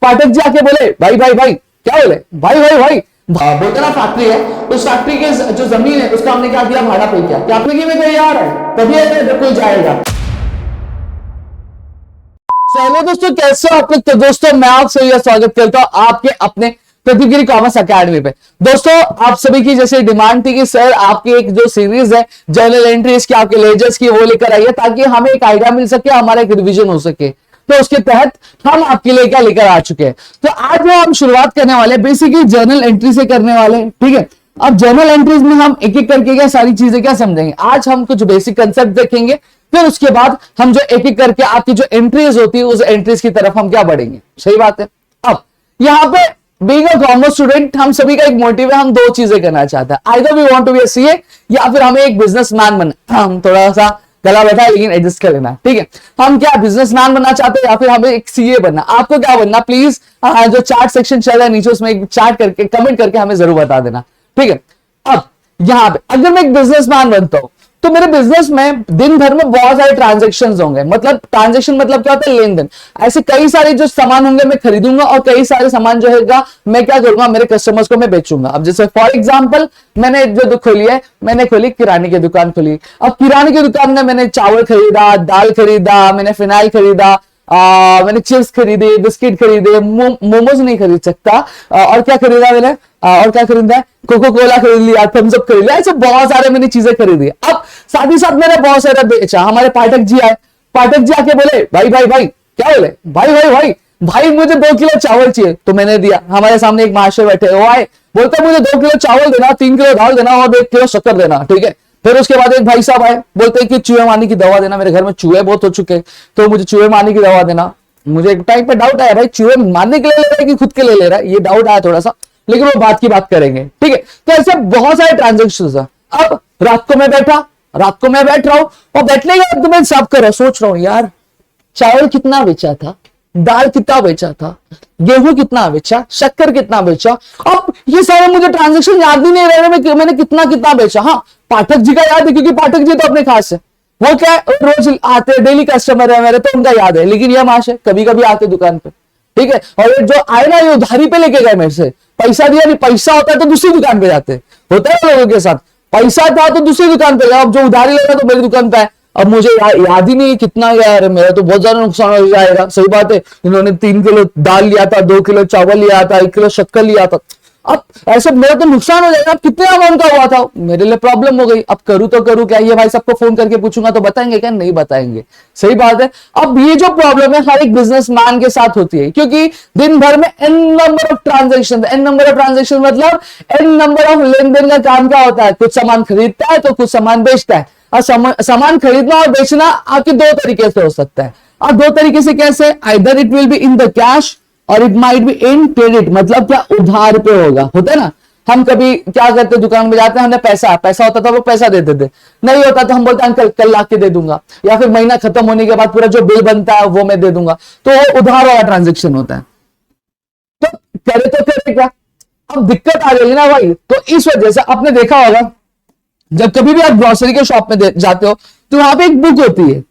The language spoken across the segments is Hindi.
पाठक जी आके बोले भाई भाई भाई, क्या बोले, भाई भाई भाई बोलते ना फैक्ट्री है, उस फैक्ट्री के जो जमीन है उसका हमने क्या किया, भाड़ा पे किया, क्या आपने में कोई यार है तभी कोई जाएगा। हेलो दोस्तों, कैसे हो आप लोग। तो दोस्तों मैं आप सभी का स्वागत करता हूं आपके अपने प्रतिगिरी कॉमर्स अकेडमी पे। दोस्तों आप सभी की जैसे डिमांड थी कि सर आपकी एक जो सीरीज है जर्नल एंट्रीज की, आपके लेजर्स की, वो लेकर आइए ताकि हमें एक आइडिया मिल सके, हमारा एक रिवीजन हो सके। तो उसके तहत हम आपके लिए क्या लेकर आ चुके हैं। तो आज वो हम शुरुआत करने वाले बेसिकली जर्नल एंट्री से करने वाले हैं, ठीक है। अब जर्नल एंट्रीज में हम एक एक करके क्या सारी चीजें क्या समझेंगे। आज हम कुछ बेसिक कंसेप्ट देखेंगे, फिर उसके बाद हम जो एक एक करके आपकी जो एंट्रीज होती है उस एंट्रीज की तरफ हम क्या बढ़ेंगे। सही बात है। अब यहां पे बीइंग अ कॉमर्स स्टूडेंट हम सभी का एक मोटिव है, हम दो चीजें करना चाहते हैं, either we want to be a CA या फिर हमें एक बिजनेसमैन बनना। हम थोड़ा सा गला बैठा है लेकिन एडजस्ट कर लेना, ठीक है। हम क्या बिजनेसमैन बनना चाहते हैं या फिर हमें एक सीए बनना। आपको क्या बनना, प्लीज जो चार्ट सेक्शन चल रहा है नीचे उसमें एक चार्ट करके कमेंट करके हमें जरूर बता देना, ठीक है। अब यहां पे अगर मैं एक बिजनेसमैन बनता हूं तो मेरे बिजनेस में दिन भर में बहुत सारे ट्रांजैक्शंस होंगे। मतलब ट्रांजैक्शन मतलब क्या होता है, लेन देन। ऐसे कई सारे जो सामान होंगे मैं खरीदूंगा और कई सारे सामान जो है मैं क्या करूंगा, मेरे कस्टमर्स को मैं बेचूंगा। अब जैसे फॉर एग्जांपल मैंने जो खोली है, मैंने खोली किराने की दुकान खोली। अब किराने की दुकान में मैंने चावल खरीदा, दाल खरीदा, मैंने फिनाइल खरीदा, मैंने चिप्स खरीदे, बिस्किट खरीदे, मोमोज नहीं खरीद सकता, और क्या खरीदा मैंने, और क्या खरीदा, कोको कोला खरीद लिया, थम्स अप खरीद लिया, ऐसे बहुत सारे मैंने चीजें खरीदी। अब साथ ही साथ मैंने बहुत सारा बेचा। हमारे पाठक जी आए, पाठक जी आके बोले भाई भाई भाई, क्या बोले, भाई भाई भाई भाई मुझे 2 किलो चावल चाहिए, तो मैंने दिया। हमारे सामने एक महाशय बैठे, वो आए, बोलते मुझे 2 किलो चावल देना, 3 किलो दाल देना और 1 किलो शक्कर देना, ठीक है। फिर उसके बाद एक भाई साहब आए, बोलते हैं कि चूहे मारने की दवा देना, मेरे घर में चूहे बहुत हो चुके हैं तो मुझे चूहे मारने की दवा देना। मुझे एक टाइम पे डाउट आया, भाई चूहे मारने के लिए ले रहा है कि खुद के लिए ले रहा है, ये डाउट आया थोड़ा सा, लेकिन वो बात की बात करेंगे, ठीक है। तो ऐसे बहुत सारे ट्रांजेक्शन है। अब रात को मैं बैठ रहा हूं और बैठने के बाद मैं सब कर रहा सोच रहा हूं, यार चावल कितना बेचा था, दाल कितना बेचा था, गेहूं कितना बेचा, शक्कर कितना बेचा। अब ये सारे मुझे ट्रांजेक्शन याद ही नहीं रह रहे मैंने कितना कितना बेचा। हाँ पाठक जी का याद है क्योंकि पाठक जी तो अपने खास है, वो क्या है रोज आते डेली कस्टमर है मेरे, तो उनका याद है। लेकिन ये माश है कभी कभी आते दुकान पे, ठीक है। और ये जो आए ना ये उधारी पे लेके गए मेरे से, पैसा दिया नहीं, पैसा होता है तो दूसरी दुकान पे जाते, होता है लोगों के साथ, पैसा था तो दूसरी दुकान पे गया, अब जो उधारी ले रहा तो मेरी दुकान पे है। अब मुझे याद ही नहीं कितना यार, मेरा तो बहुत ज्यादा नुकसान हो जाएगा। सही बात है, इन्होंने 3 किलो दाल लिया था, 2 किलो चावल लिया था, 1 किलो शक्कर लिया था। अब ऐसे मेरा तो नुकसान हो जाएगा। अब कितने अमाउंट का हुआ था, मेरे लिए प्रॉब्लम हो गई। अब करूं तो करूं क्या, ये भाई सबको फोन करके पूछूंगा तो बताएंगे क्या, नहीं बताएंगे। सही बात है। अब ये जो प्रॉब्लम है हर एक बिजनेसमैन के साथ होती है, क्योंकि दिन भर में n नंबर ऑफ ट्रांजेक्शन मतलब n नंबर ऑफ लेन देन का काम क्या होता है, कुछ सामान खरीदता है तो कुछ सामान बेचता है। और सामान खरीदना और बेचना आपके 2 तरीके से हो सकता है। और 2 तरीके से कैसे, either it will be in the cash और it might be in credit. मतलब क्या, उधार पे होता है ना। हम कभी क्या करते, दुकान में जाते हैं, हमने पैसा होता था वो पैसा देते थे, नहीं होता तो हम बोलते हैं अंकल कल ला के दे दूंगा, या फिर महीना खत्म होने के बाद पूरा जो बिल बनता है वो मैं दे दूंगा। तो वो उधार वाला ट्रांजेक्शन होता है। तो करे क्या, अब दिक्कत आ जाएगी ना भाई। तो इस वजह से आपने देखा होगा जब कभी भी आप ग्रोसरी के शॉप में जाते हो तो वहां पे एक बुक होती है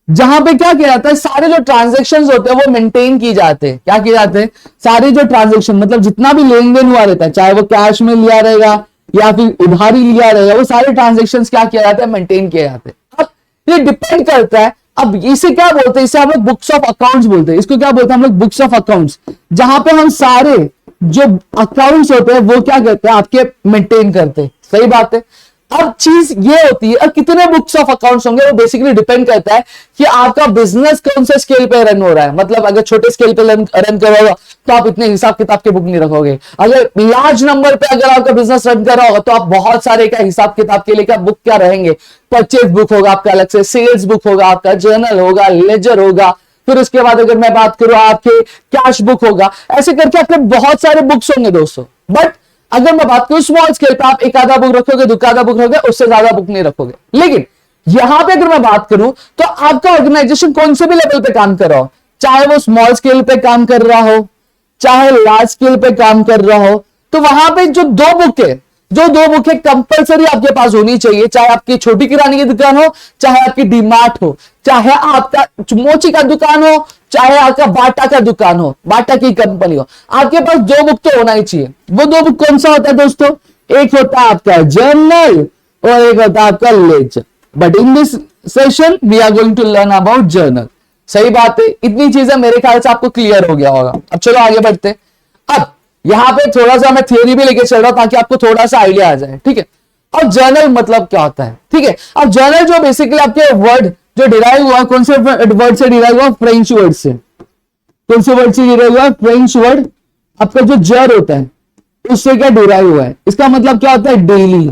जहां पे क्या किया जाता है, सारे जो ट्रांजैक्शंस होते हैं वो मेंटेन किए जाते हैं। क्या किए जाते हैं, सारे जो ट्रांजैक्शन मतलब जितना भी लेन देन हुआ रहता है, चाहे वो कैश में लिया रहेगा या फिर उधारी लिया रहेगा, वो सारे ट्रांजैक्शंस क्या किया जाता है, मेंटेन किए जाते हैं। अब ये डिपेंड करता है, अब इसे क्या बोलते हैं, इसे हम लोग बुक्स ऑफ अकाउंट्स बोलते हैं। इसको क्या बोलते हैं हम लोग, बुक्स ऑफ अकाउंट्स, जहां पे हम सारे जो अकाउंट्स होते हैं वो क्या करते हैं, आपके मेंटेन करते हैं। सही बात है। अब चीज ये होती है, अब कितने बुक्स ऑफ अकाउंट्स होंगे वो बेसिकली डिपेंड करता है कि आपका बिजनेस कौन से स्केल पे रन हो रहा है। मतलब अगर छोटे स्केल पे रन करोगे तो आप इतने हिसाब किताब के बुक नहीं रखोगे। अगर लार्ज नंबर पे अगर आपका बिजनेस रन कर रहा होगा तो आप बहुत सारे क्या हिसाब किताब के लिए क्या बुक क्या रहेंगे, परचेज बुक होगा आपका अलग से, सेल्स बुक होगा आपका, जर्नल होगा, लेजर होगा, फिर उसके बाद अगर मैं बात करूं आपके कैश बुक होगा। ऐसे करके आपके बहुत सारे बुक्स होंगे दोस्तों। बट अगर मैं बात करूं स्मॉल स्केल पे, आप 1 आधा बुक रखोगे, 2 आधा बुक रखोगे, उससे ज्यादा बुक नहीं रखोगे। लेकिन यहां पे अगर मैं बात करूं तो आपका ऑर्गेनाइजेशन कौन से भी लेवल पे काम कर रहा हो, चाहे वो स्मॉल स्केल पे काम कर रहा हो, चाहे लार्ज स्केल पे काम कर रहा हो, तो वहां पे जो 2 बुक है जो दो बुकें कंपलसरी आपके पास होनी चाहिए, चाहे आपकी छोटी किराने की दुकान हो, चाहे आपकी डीमार्ट हो, चाहे आपका मोची का दुकान हो, चाहे आपका बाटा का दुकान हो, बाटा की कंपनी हो, आपके पास दो बुक तो होना ही चाहिए। वो दो बुक कौन सा होता है दोस्तों? एक होता है आपका जर्नल और एक होता है आपका ledger. But in this session we are going to learn about journal. सही बात है, इतनी चीजें मेरे ख्याल से आपको क्लियर हो गया होगा। अब चलो आगे बढ़ते हैं। अब यहां पे थोड़ा सा मैं थियोरी भी लेके चल रहा हूं ताकि आपको थोड़ा सा आइडिया आ जाए, ठीक है। अब जर्नल मतलब क्या होता है, ठीक है। अब जर्नल जो बेसिकली आपके वर्ड जो डिराइव हुआ, कौन से वर्ड से डिराइव हुआ? फ्रेंच वर्ड से। कौन से वर्ड से डिराइव हुआ? फ्रेंच वर्ड आपका जो जर होता है उससे क्या डिराइव हुआ है। इसका मतलब क्या होता है? डेली।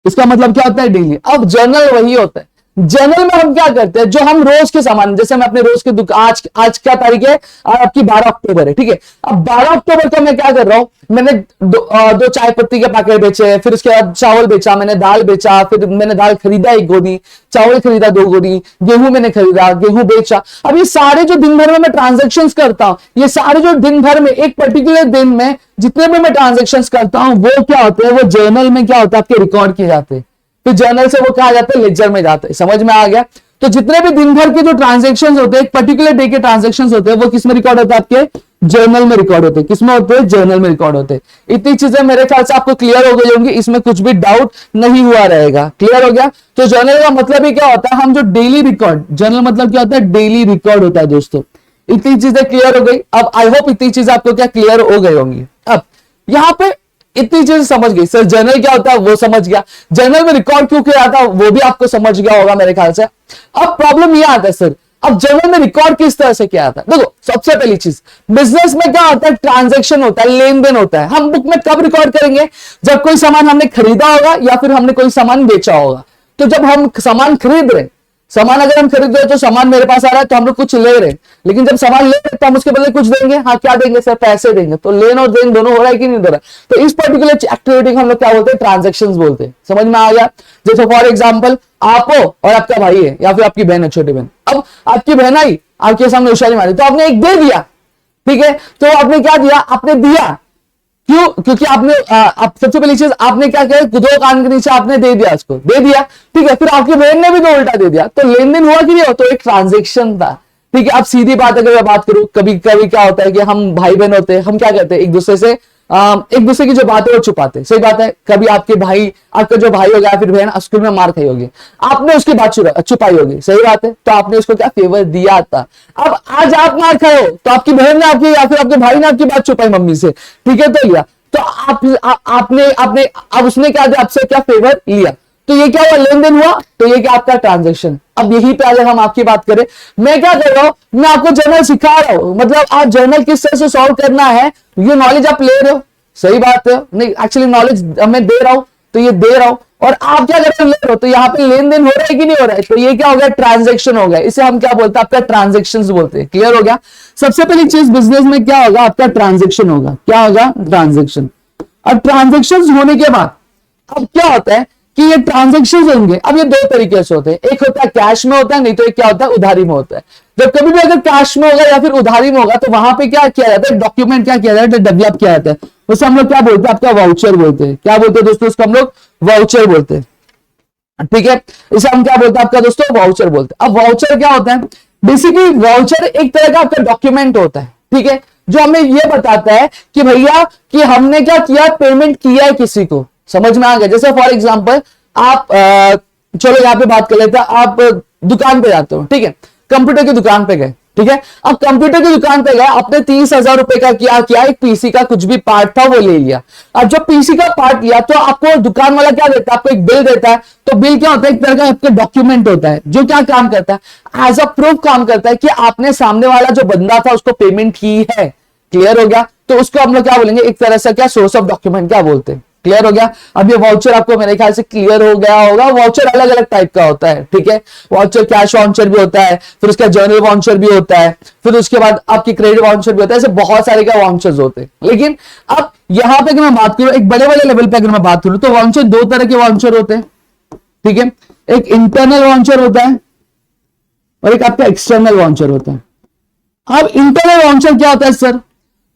इसका मतलब क्या होता है? डेली। अब जर्नल वही होता है। जर्नल में हम क्या करते हैं, जो हम रोज के सामान, जैसे मैं अपने रोज के दुकान, आज क्या तारीख है? आपकी 12 अक्टूबर है, ठीक है। अब 12 अक्टूबर को मैं क्या कर रहा हूं, मैंने दो चाय पत्ती के पैकेट बेचे, फिर उसके बाद चावल बेचा, मैंने दाल बेचा, फिर मैंने दाल खरीदा 1 गोनी, चावल खरीदा 2 गोनी, गेहूं मैंने खरीदा, गेहूं बेचा। अब ये सारे जो दिन भर में मैं ट्रांजेक्शन करता हूं, ये सारे जो दिन भर में एक पर्टिकुलर दिन में जितने भी मैं ट्रांजेक्शन करता हूं, वो क्या होते हैं? वो जर्नल में क्या होता है? आपके रिकॉर्ड किए जाते हैं। फिर जर्नल से वो कहा जाता है लेजर में जाता है। समझ में आ गया? तो जितने भी दिन भर के जो ट्रांजैक्शंस होते हैं, एक पर्टिकुलर डे के ट्रांजैक्शंस होते हैं, वो किस में रिकॉर्ड होता है? आपके जर्नल में रिकॉर्ड होते हैं। किसमें होते हैं? जर्नल में रिकॉर्ड होते हैं। इतनी चीजें मेरे ख्याल से आपको क्लियर हो गई होंगी, इसमें कुछ भी डाउट नहीं हुआ रहेगा। क्लियर हो गया? तो जर्नल का मतलब ही क्या होता है? हम जो डेली रिकॉर्ड, जर्नल मतलब क्या होता है? डेली रिकॉर्ड होता है दोस्तों। इतनी चीजें क्लियर हो गई। अब आई होप इतनी चीजें आपको क्या क्लियर हो गई होंगी। अब यहां पे इतनी चीजें समझ गई। सर जर्नल क्या होता है वो समझ गया, जर्नल में रिकॉर्ड क्यों किया जाता है वो भी आपको समझ गया होगा मेरे ख्याल से। अब प्रॉब्लम ये आता है सर, अब जर्नल में रिकॉर्ड किस तरह से किया जाता है? देखो सबसे पहली चीज, बिजनेस में क्या होता है? ट्रांजैक्शन होता है, लेन देन होता है। हम बुक में कब रिकॉर्ड करेंगे? जब कोई सामान हमने खरीदा होगा या फिर हमने कोई सामान बेचा होगा। तो जब हम सामान खरीद रहे, सामान अगर हम खरीद रहे तो सामान मेरे पास आ रहा है तो हम लोग कुछ ले रहे हैं, लेकिन जब सामान ले रहे तो हम उसके बदले कुछ देंगे। हाँ क्या देंगे सर? पैसे देंगे। तो लेन और देन दोनों हो रहा है कि नहीं हो रहा है? तो इस पर्टिकुलर एक्टिविटी को हम लोग क्या बोलते हैं? ट्रांजैक्शंस बोलते हैं। समझ में आ गया? जैसे फॉर एग्जांपल आप हो और आपका भाई है या फिर आपकी बहन है, छोटी बहन। अब आपकी बहन आई, आपके सामने उछाली मारी, तो आपने एक दे दिया, ठीक है। तो आपने क्या दिया? आपने दिया क्यों? क्योंकि आपने आप सबसे पहली चीज आपने क्या किया? दो कान के नीचे आपने दे दिया, उसको दे दिया, ठीक है। फिर आपकी बहन ने भी दो उल्टा दे दिया, तो लेन देन हुआ कि नहीं हो? तो एक ट्रांजेक्शन था, ठीक है। अब सीधी बात अगर मैं बात करूं, कभी कभी क्या होता है कि हम भाई बहन होते हैं, हम क्या करते हैं? एक दूसरे की जो बात है वो छुपाते हैं। सही बात है। कभी आपके भाई, आपका जो भाई हो गया फिर बहन स्कूल में मार खाई होगी, आपने उसकी बात छुपाई होगी। सही बात है। तो आपने उसको क्या फेवर दिया था। अब आज आप मार खाए हो तो आपकी बहन ने आपकी या फिर आपके भाई ने आपकी बात छुपाई मम्मी से, ठीक है, तो लिया। तो आपने आपने अब उसने क्या दिया? आपसे क्या फेवर लिया, तो ये क्या हुआ? लेन देन हुआ। तो ये क्या? आपका ट्रांजैक्शन। अब यही पे अगर हम आपकी बात करें, मैं क्या कर रहा हूं? मैं आपको जर्नल सिखा रहा हूं, मतलब आप जर्नल किस तरह से सॉल्व करना है, ये नॉलेज आप ले रहे हो। सही बात है। नहीं एक्चुअली नॉलेज मैं दे रहा हूं, तो ये दे रहा हूं, और आप क्या कर रहे हो? ले रहे हो। तो यहाँ पे लेन देन हो रहा है कि नहीं हो रहा है? तो ये क्या हो गया? ट्रांजैक्शन हो गया। इसे हम क्या बोलते हैं? आपका ट्रांजैक्शंस बोलते हैं। क्लियर हो गया? सबसे पहली चीज बिजनेस में क्या होगा? आपका ट्रांजैक्शन होगा। क्या होगा? ट्रांजैक्शन। अब ट्रांजैक्शंस होने के बाद अब क्या होता है कि ये ट्रांजैक्शंस होंगे। अब ये दो तरीके से होते हैं, एक होता है कैश में होता है, नहीं तो एक क्या होता है? उधारी में होता है। जब कभी भी अगर कैश में होगा या फिर उधारी में होगा तो वहां पे क्या किया जाता है? डॉक्यूमेंट क्या किया जाता है? डेवलप किया जाता है। उसे हम लोग क्या बोलते हैं? आपका वाउचर बोलते हैं। क्या बोलते हैं दोस्तों? उसको हम लोग वाउचर बोलते हैं, ठीक है। इसे हम क्या बोलते हैं? आपका दोस्तों वाउचर बोलते हैं। अब वाउचर क्या होता है? बेसिकली वाउचर एक तरह का आपका डॉक्यूमेंट होता है, ठीक है, जो हमें ये बताता है कि भैया कि हमने क्या किया? पेमेंट किया है किसी को। समझ में आ गया? जैसे फॉर एग्जांपल आप चलो यहां पे बात कर लेते हैं। आप दुकान पे जाते हो, ठीक है, कंप्यूटर की दुकान पे गए, ठीक है। अब कंप्यूटर की दुकान पे गए, आपने 30,000 रुपए का किया एक पीसी का कुछ भी पार्ट था वो ले लिया। अब जब पीसी का पार्ट लिया तो आपको दुकान वाला क्या देता है? आपको एक बिल देता है। तो बिल क्या होता है? एक तरह का आपका डॉक्यूमेंट होता है, जो क्या काम करता है? एज अ प्रूफ काम करता है कि आपने सामने वाला जो बंदा था उसको पेमेंट की है। क्लियर हो गया? तो उसको हम लोग क्या बोलेंगे? एक तरह से क्या? सोर्स ऑफ डॉक्यूमेंट क्या बोलते हैं। क्लियर हो गया? अब ये वाउचर आपको मेरे ख्याल से क्लियर हो गया होगा। वाउचर अलग अलग टाइप का होता है, ठीक है। वाउचर कैश वाउचर भी होता है, फिर उसका जर्नल वाउचर भी होता है, फिर उसके बाद आपकी क्रेडिट वाउचर भी होता है। ऐसे बहुत सारे का वाउचर्स होते हैं। लेकिन अब यहां पे अगर मैं बात करूं, एक बड़े बड़े लेवल पे अगर मैं बात करूं, तो वाउचर दो तरह के वाउचर होते हैं, ठीक है। एक इंटरनल वाउचर होता है और एक आपका एक्सटर्नल वाउचर होता है। अब इंटरनल वाउचर क्या होता है सर?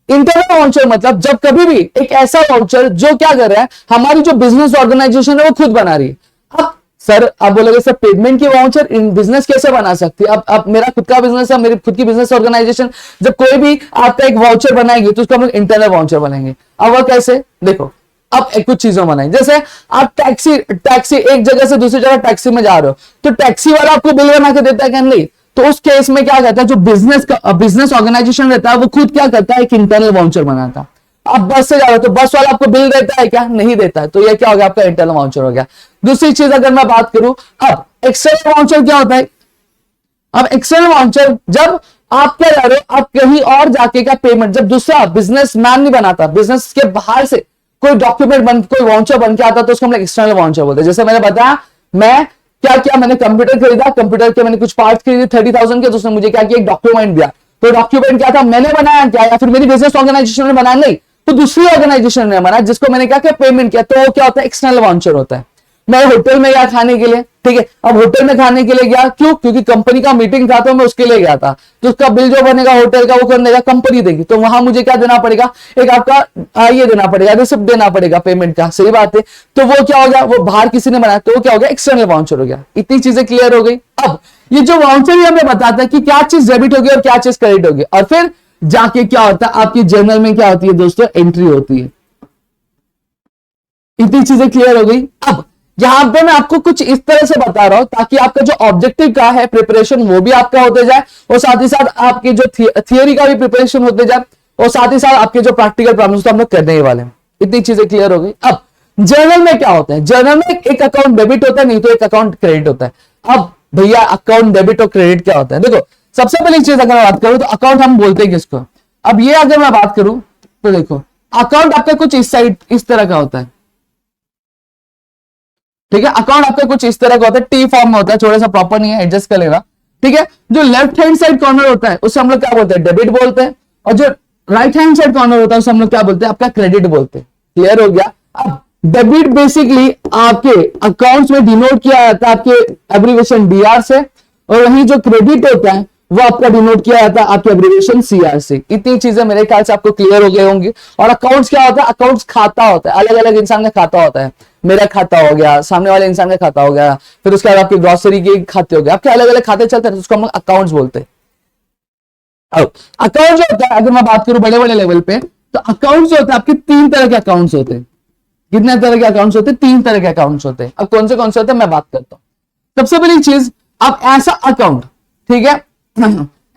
इंटरनल वाउचर मतलब जब कभी भी एक ऐसा वाउचर जो क्या कर रहा है, हमारी जो बिजनेस ऑर्गेनाइजेशन है वो खुद बना रही है। अब सर आप बोलोगे सर पेमेंट की वाउचर इन बिजनेस कैसे बना सकती है? अब मेरा खुद का बिजनेस है, मेरी खुद की बिजनेस ऑर्गेनाइजेशन जब कोई भी आपका एक वाउचर बनाएगी तो उसको हम लोग इंटरनल वाउचर बनाएंगे। अब वह कैसे, देखो अब एक कुछ चीजों बनाए, जैसे आप टैक्सी एक जगह से दूसरी जगह टैक्सी में जा रहे हो तो टैक्सी वाला आपको बिल बना के देता है क्या? नहीं। तो उस केस में क्या कहता है, जो बिजनेस ऑर्गेनाइजेशन रहता है वो खुद क्या करता है, एक इंटरनल वाउचर बनाता है। आप बस से जा रहे हो तो बस वाला आपको बिल देता है क्या? नहीं देता है। तो ये क्या हो गया, आपका इंटरनल वाउचर हो गया। दूसरी चीज अगर मैं बात करूं, अब एक्सटर्नल वाउचर क्या होता है? अब एक्सटर्नल वाउचर जब आप क्या जा रहे हो, आप कहीं और जाके क्या पेमेंट, जब दूसरा बिजनेसमैन नहीं बनाता, बिजनेस के बाहर से कोई डॉक्यूमेंट बन, कोई वाउचर बन के आता तो उसको हम लोग एक्सटर्नल वाउचर बोलते हैं। जैसे मैंने बताया, मैं क्या किया, मैंने कंप्यूटर खरीदा, कंप्यूटर के मैंने कुछ पार्ट खरीदे 30,000 के, तो उसने मुझे क्या किया, एक डॉक्यूमेंट दिया। तो डॉक्यूमेंट क्या था, मैंने बनाया क्या, या फिर मेरी बिजनेस ऑर्गेनाइजेशन ने बनाया? नहीं, तो दूसरी ऑर्गेनाइजेशन ने बनाया जिसको मैंने क्या किया, पेमेंट किया। तो वो क्या होता है, एक्सटर्नल वाउचर होता है। मैं होटल में गया खाने के लिए, ठीक है, अब होटल में खाने के लिए गया, क्यों? क्योंकि कंपनी का मीटिंग था तो मैं उसके लिए गया था। तो उसका बिल जो बनेगा होटल का वो कर देगा, कंपनी देगी। तो वहां मुझे क्या देना पड़ेगा, एक आपका ये देना पड़ेगा, रिसिप्ट देना पड़ेगा पेमेंट का। सही बात है। तो वो क्या हो गया, वो बाहर किसी ने बनाया तो वो क्या हो गया, एक्सटर्नल वाउचर हो गया। इतनी चीजें क्लियर हो गई। अब ये जो वाउचर ही हमें बताता है कि क्या चीज डेबिट होगी और क्या चीज क्रेडिट होगी, और फिर जाके क्या होता है, आपकी जर्नल में क्या होती है दोस्तों, एंट्री होती है। इतनी चीजें क्लियर हो गई। अब यहां पे मैं आपको कुछ इस तरह से बता रहा हूं ताकि आपका जो ऑब्जेक्टिव का है प्रिपरेशन वो भी आपका होते जाए, और साथ ही साथ आपकी जो थियोरी का भी प्रिपरेशन होते जाए, और साथ ही साथ आपके जो प्रैक्टिकल प्रॉब्लम्स तो हम लोग करने ही वाले हैं। इतनी चीजें क्लियर हो गई। अब जर्नल में क्या होता है, जर्नल में एक अकाउंट डेबिट होता है, नहीं तो एक अकाउंट क्रेडिट होता है। अब भैया अकाउंट डेबिट और क्रेडिट क्या होता है, देखो सबसे पहली चीज अगर मैं बात करूं तो अकाउंट हम बोलते हैं किसको। अब ये अगर मैं बात करूं तो देखो अकाउंट आपका कुछ इस तरह का होता है, ठीक है। अकाउंट आपका कुछ इस तरह का होता है, टी फॉर्म में होता है, थोड़ा सा प्रॉपर नहीं है, एडजस्ट कर लेना, ठीक है। जो लेफ्ट हैंड साइड कॉर्नर होता है उसे हम लोग क्या बोलते हैं, डेबिट बोलते हैं, और जो राइट हैंड साइड कॉर्नर होता है उसे हम लोग क्या बोलते हैं, आपका क्रेडिट बोलते हैं। क्लियर हो गया। अब डेबिट बेसिकली आपके अकाउंट्स में डिनोट किया जाता है आपके एब्रिविएशन डीआर से, और वहीं जो क्रेडिट होता है वो आपका डिनोट किया जाता है आपके एब्रिविएशन सीआर से। इतनी चीजें मेरे ख्याल से आपको क्लियर हो गए होंगी। और अकाउंट्स क्या होता है, अकाउंट्स खाता होता है, अलग अलग इंसान का खाता होता है। मेरा खाता हो गया, सामने वाले इंसान का खाता हो गया, फिर उसके बाद आपकी ग्रोसरी के खाते हो गए, आपके अलग अलग खाते चलते हैं, तो उसको हम अकाउंट्स बोलते हैं। अब अकाउंट जो होता है, अगर मैं बात करूं बड़े बड़े लेवल पे, तो अकाउंट्स जो होता है आपके 3 तरह के अकाउंट्स होते हैं। कितने तरह के अकाउंट्स होते हैं, 3 तरह के अकाउंट्स होते हैं। अब कौन से होते हैं मैं बात करता हूं। सबसे पहली चीज, आप ऐसा अकाउंट, ठीक है,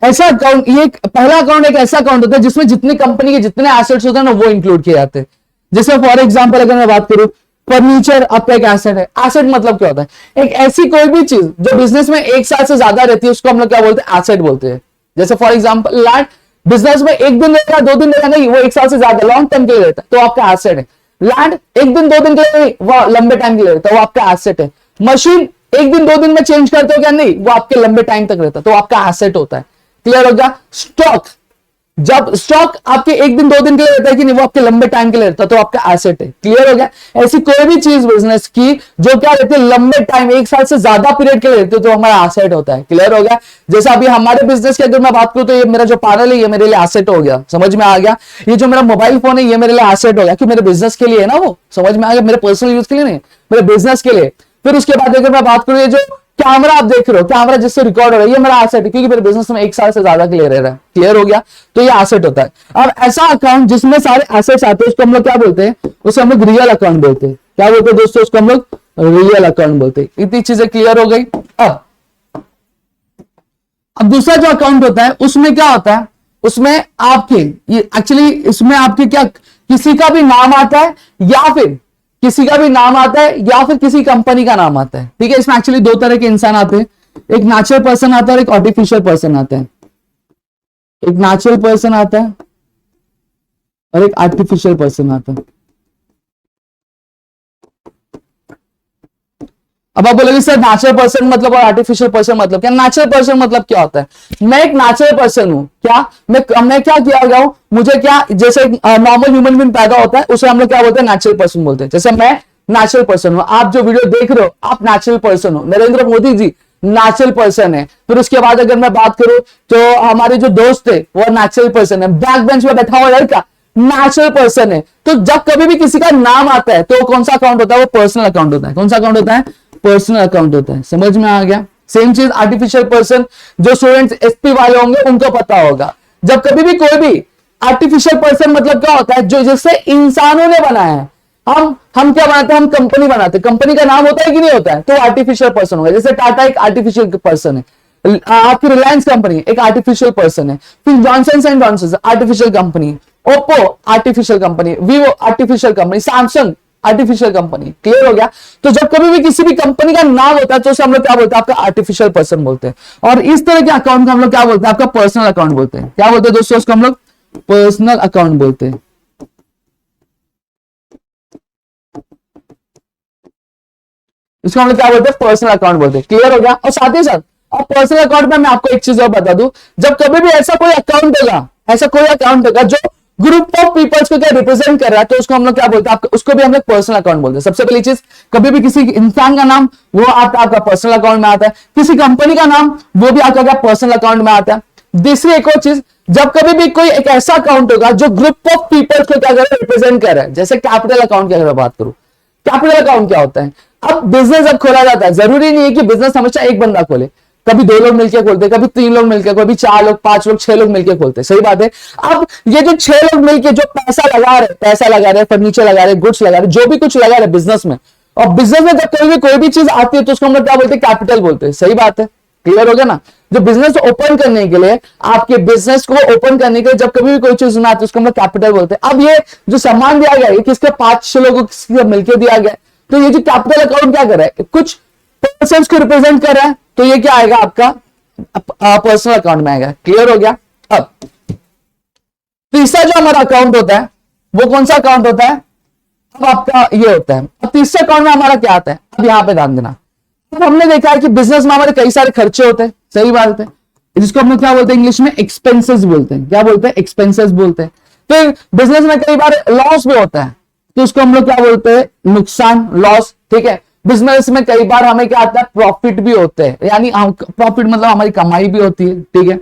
ऐसा अकाउंट, ये पहला अकाउंट एक ऐसा अकाउंट होता है जिसमें जितनी कंपनी के जितने एसेट्स होते हैं ना वो इंक्लूड किए जाते हैं। जैसे फॉर एग्जांपल अगर मैं बात करूं, फर्नीचर आपका एक एसेट है। एसेट मतलब क्या होता है, एक ऐसी कोई भी चीज जो बिजनेस में 1 साल से ज्यादा रहती है उसको हम लोग क्या बोलते हैं, एसेट बोलते हैं। जैसे फॉर एग्जांपल लैंड, बिजनेस में 1 दिन रहेगा 2 दिन रहेगा नहीं, वो 1 साल से ज्यादा लॉन्ग टर्म के लिए रहता है, तो आपका एसेट है। लैंड 1 दिन 2 दिन के लिए नहीं, वो लंबे टाइम के लिए रहता है, वो आपका एसेट है। मशीन 1 दिन 2 दिन में चेंज करते हो क्या, नहीं, वो आपके लंबे टाइम तक रहता है, तो आपका एसेट होता है। क्लियर हो गया। स्टॉक, जब स्टॉक आपके 1 दिन 2 दिन के लिए रहता है कि नहीं, वो आपके लंबे टाइम के लिए रहता है, तो आपका एसेट है। क्लियर हो गया। ऐसी कोई भी चीज बिजनेस की जो क्या रहती है, लंबे टाइम 1 साल से ज्यादा पीरियड के लिए रहती है, तो हमारा एसेट होता है। क्लियर हो गया। जैसे अभी हमारे बिजनेस की अगर मैं बात करूं तो ये मेरा जो पैनल है ये मेरे लिए एसेट हो गया, समझ में आ गया। ये जो मेरा मोबाइल फोन है ये मेरे लिए एसेट हो गया, कि मेरे बिजनेस के लिए है ना, वो समझ में आ गया, मेरे पर्सनल यूज के लिए नहीं, मेरे बिजनेस के लिए। फिर उसके बाद अगर मैं बात करूं, ये जो कैमरा आप देख रहे हो, कैमरा जिससे रिकॉर्ड हो रहा है, ये मेरा एसेट है, क्योंकि मेरे बिजनेस में 1 साल से ज्यादा क्लियर रह रहा है। क्लियर हो गया। तो ये एसेट होता है। अब ऐसा अकाउंट जिसमें सारे एसेट्स आते हैं उसको हम लोग क्या बोलते हैं, उसे हम लोग रियल अकाउंट बोलते हैं। क्या बोलते हैं दोस्तों, उसको हम लोग रियल अकाउंट बोलते हैं। इतनी चीजें क्लियर हो गई। अब दूसरा जो अकाउंट होता है उसमें क्या होता है, उसमें आपके ये एक्चुअली इसमें आपके क्या किसी का भी नाम आता है, या फिर किसी का भी नाम आता है, या फिर किसी कंपनी का नाम आता है। ठीक है। इसमें एक्चुअली 2 तरह के इंसान आते हैं, एक नेचुरल पर्सन आता है और एक आर्टिफिशियल पर्सन आता है। एक नेचुरल पर्सन आता है और एक आर्टिफिशियल पर्सन आता है। अब आप बोलोगे सर नेचुरल पर्सन मतलब और आर्टिफिशियल पर्सन मतलब क्या। नेचुरल पर्सन मतलब क्या होता है, मैं एक नेचुरल पर्सन हूं, क्या मैं क्या किया गया हूं, मुझे क्या जैसे नॉर्मल ह्यूमन बीइंग पैदा होता है उसे हम लोग क्या बोलते हैं, नेचुरल पर्सन बोलते हैं। जैसे मैं नेचुरल पर्सन हूं, आप जो वीडियो देख रहे हो आप नेचुरल पर्सन हो। नरेंद्र मोदी जी नेचुरल पर्सन है। फिर उसके बाद अगर मैं बात करूं तो हमारे जो दोस्त थे वो नेचुरल पर्सन है। बैक बेंच में बैठा हुआ लड़का नेचुरल पर्सन है। तो जब कभी भी किसी का नाम आता है तो कौन सा अकाउंट होता है? वो पर्सनल अकाउंट होता है। कौन सा अकाउंट होता है? पर्सनल अकाउंट होता है। समझ में आ गया? सेम चीज आर्टिफिशियल पर्सन, जो स्टूडेंट्स एसपी वाले होंगे उनको पता होगा। जब कभी भी कोई भी आर्टिफिशियल पर्सन मतलब क्या होता है? जो जिससे इंसानों ने बनाया है। हम क्या बनाते हैं? हम कंपनी बनाते हैं। कंपनी का नाम होता है कि नहीं होता है? तो आर्टिफिशियल पर्सन होगा। जैसे टाटा एक आर्टिफिशियल पर्सन है, आपकी रिलायंस कंपनी एक आर्टिफिशियल पर्सन है, फिर Johnson and Johnson artificial company, Oppo artificial company, Vivo artificial company, Samsung artificial company. Clear हो गया? तो जब कभी भी किसी भी कंपनी का नाम होता है तो उसे हम लोग क्या बोलते हैं? आपका आर्टिफिशियल पर्सन बोलते हैं। और इस तरह के अकाउंट को हम लोग क्या बोलते हैं? आपका पर्सनल अकाउंट बोलते हैं। क्या बोलते हैं दोस्तों? उसको हम लोग पर्सनल अकाउंट बोलते हैं। इसको हम लोग क्या बोलते हैं? पर्सनल अकाउंट बोलते हैं। क्लियर हो गया? और साथ ही साथ अब पर्सनल अकाउंट में मैं आपको एक चीज और बता दूं, जब कभी भी ऐसा कोई अकाउंट होगा, ऐसा कोई अकाउंट होगा जो ग्रुप ऑफ पीपल्स को क्या रिप्रेजेंट कर रहा है, तो उसको हम लोग क्या बोलते हैं? उसको भी हम लोग पर्सनल अकाउंट बोलते हैं। सबसे पहली चीज, कभी भी किसी इंसान का नाम वो आपका पर्सनल अकाउंट में आता है, किसी कंपनी का नाम वो भी आपका क्या पर्सनल अकाउंट में आता है। दूसरी एक और चीज, जब कभी भी कोई एक ऐसा अकाउंट होगा जो ग्रुप ऑफ पीपल्स को क्या कर रहा है? रिप्रेजेंट कर रहा है। जैसे कैपिटल अकाउंट की अगर मैं बात करूं, कैपिटल अकाउंट क्या होता है? अब बिजनेस जब खोला जाता है, जरूरी नहीं है कि बिजनेस हमेशा एक बंदा खोले। कभी 2 लोग मिलकर खोलते, कभी 3 लोग मिलकर, कभी 4 लोग, 5 लोग, 6 लोग मिलकर खोलते। सही बात है। अब ये जो 6 लोग मिलकर जो पैसा लगा रहे, फर्नीचर लगा रहे, गुड्स लगा रहे, जो भी कुछ लगा रहे बिजनेस में, और बिजनेस में जब कोई भी चीज आती है तो उसको हम लोग क्या बोलते हैं? कैपिटल बोलते हैं। सही बात है। क्लियर हो गया ना? जो बिजनेस ओपन करने के लिए, आपके बिजनेस को ओपन करने के लिए जब कभी भी कोई चीज सुना आती है उसको हम लोग कैपिटल बोलते हैं। अब ये जो सामान दिया गया है किसके? 5-6 लोगों को मिलकर दिया गया। तो ये जो कैपिटल अकाउंट क्या कर रहा है? कुछ पर्सन को रिप्रेजेंट कर रहा है, तो ये क्या आएगा? आपका पर्सनल अकाउंट में आएगा। क्लियर हो गया? अब तीसरा जो हमारा अकाउंट होता है वो कौन सा अकाउंट होता है? अब आपका ये होता है। अब तीसरे अकाउंट में हमारा क्या आता है? अब यहां पे ध्यान देना। अब हमने देखा है कि बिजनेस में हमारे कई सारे खर्चे होते हैं। सही बात है। जिसको हम लोग क्या बोलते हैं? इंग्लिश में एक्सपेंसेस बोलते हैं। क्या बोलते हैं? एक्सपेंसेस बोलते हैं। फिर बिजनेस में कई बार लॉस भी होता है, तो उसको हम लोग क्या बोलते हैं? नुकसान, लॉस। ठीक है। बिजनेस में कई बार हमें क्या आता है? प्रॉफिट भी होते हैं, यानी प्रॉफिट मतलब हमारी कमाई भी होती है। ठीक है,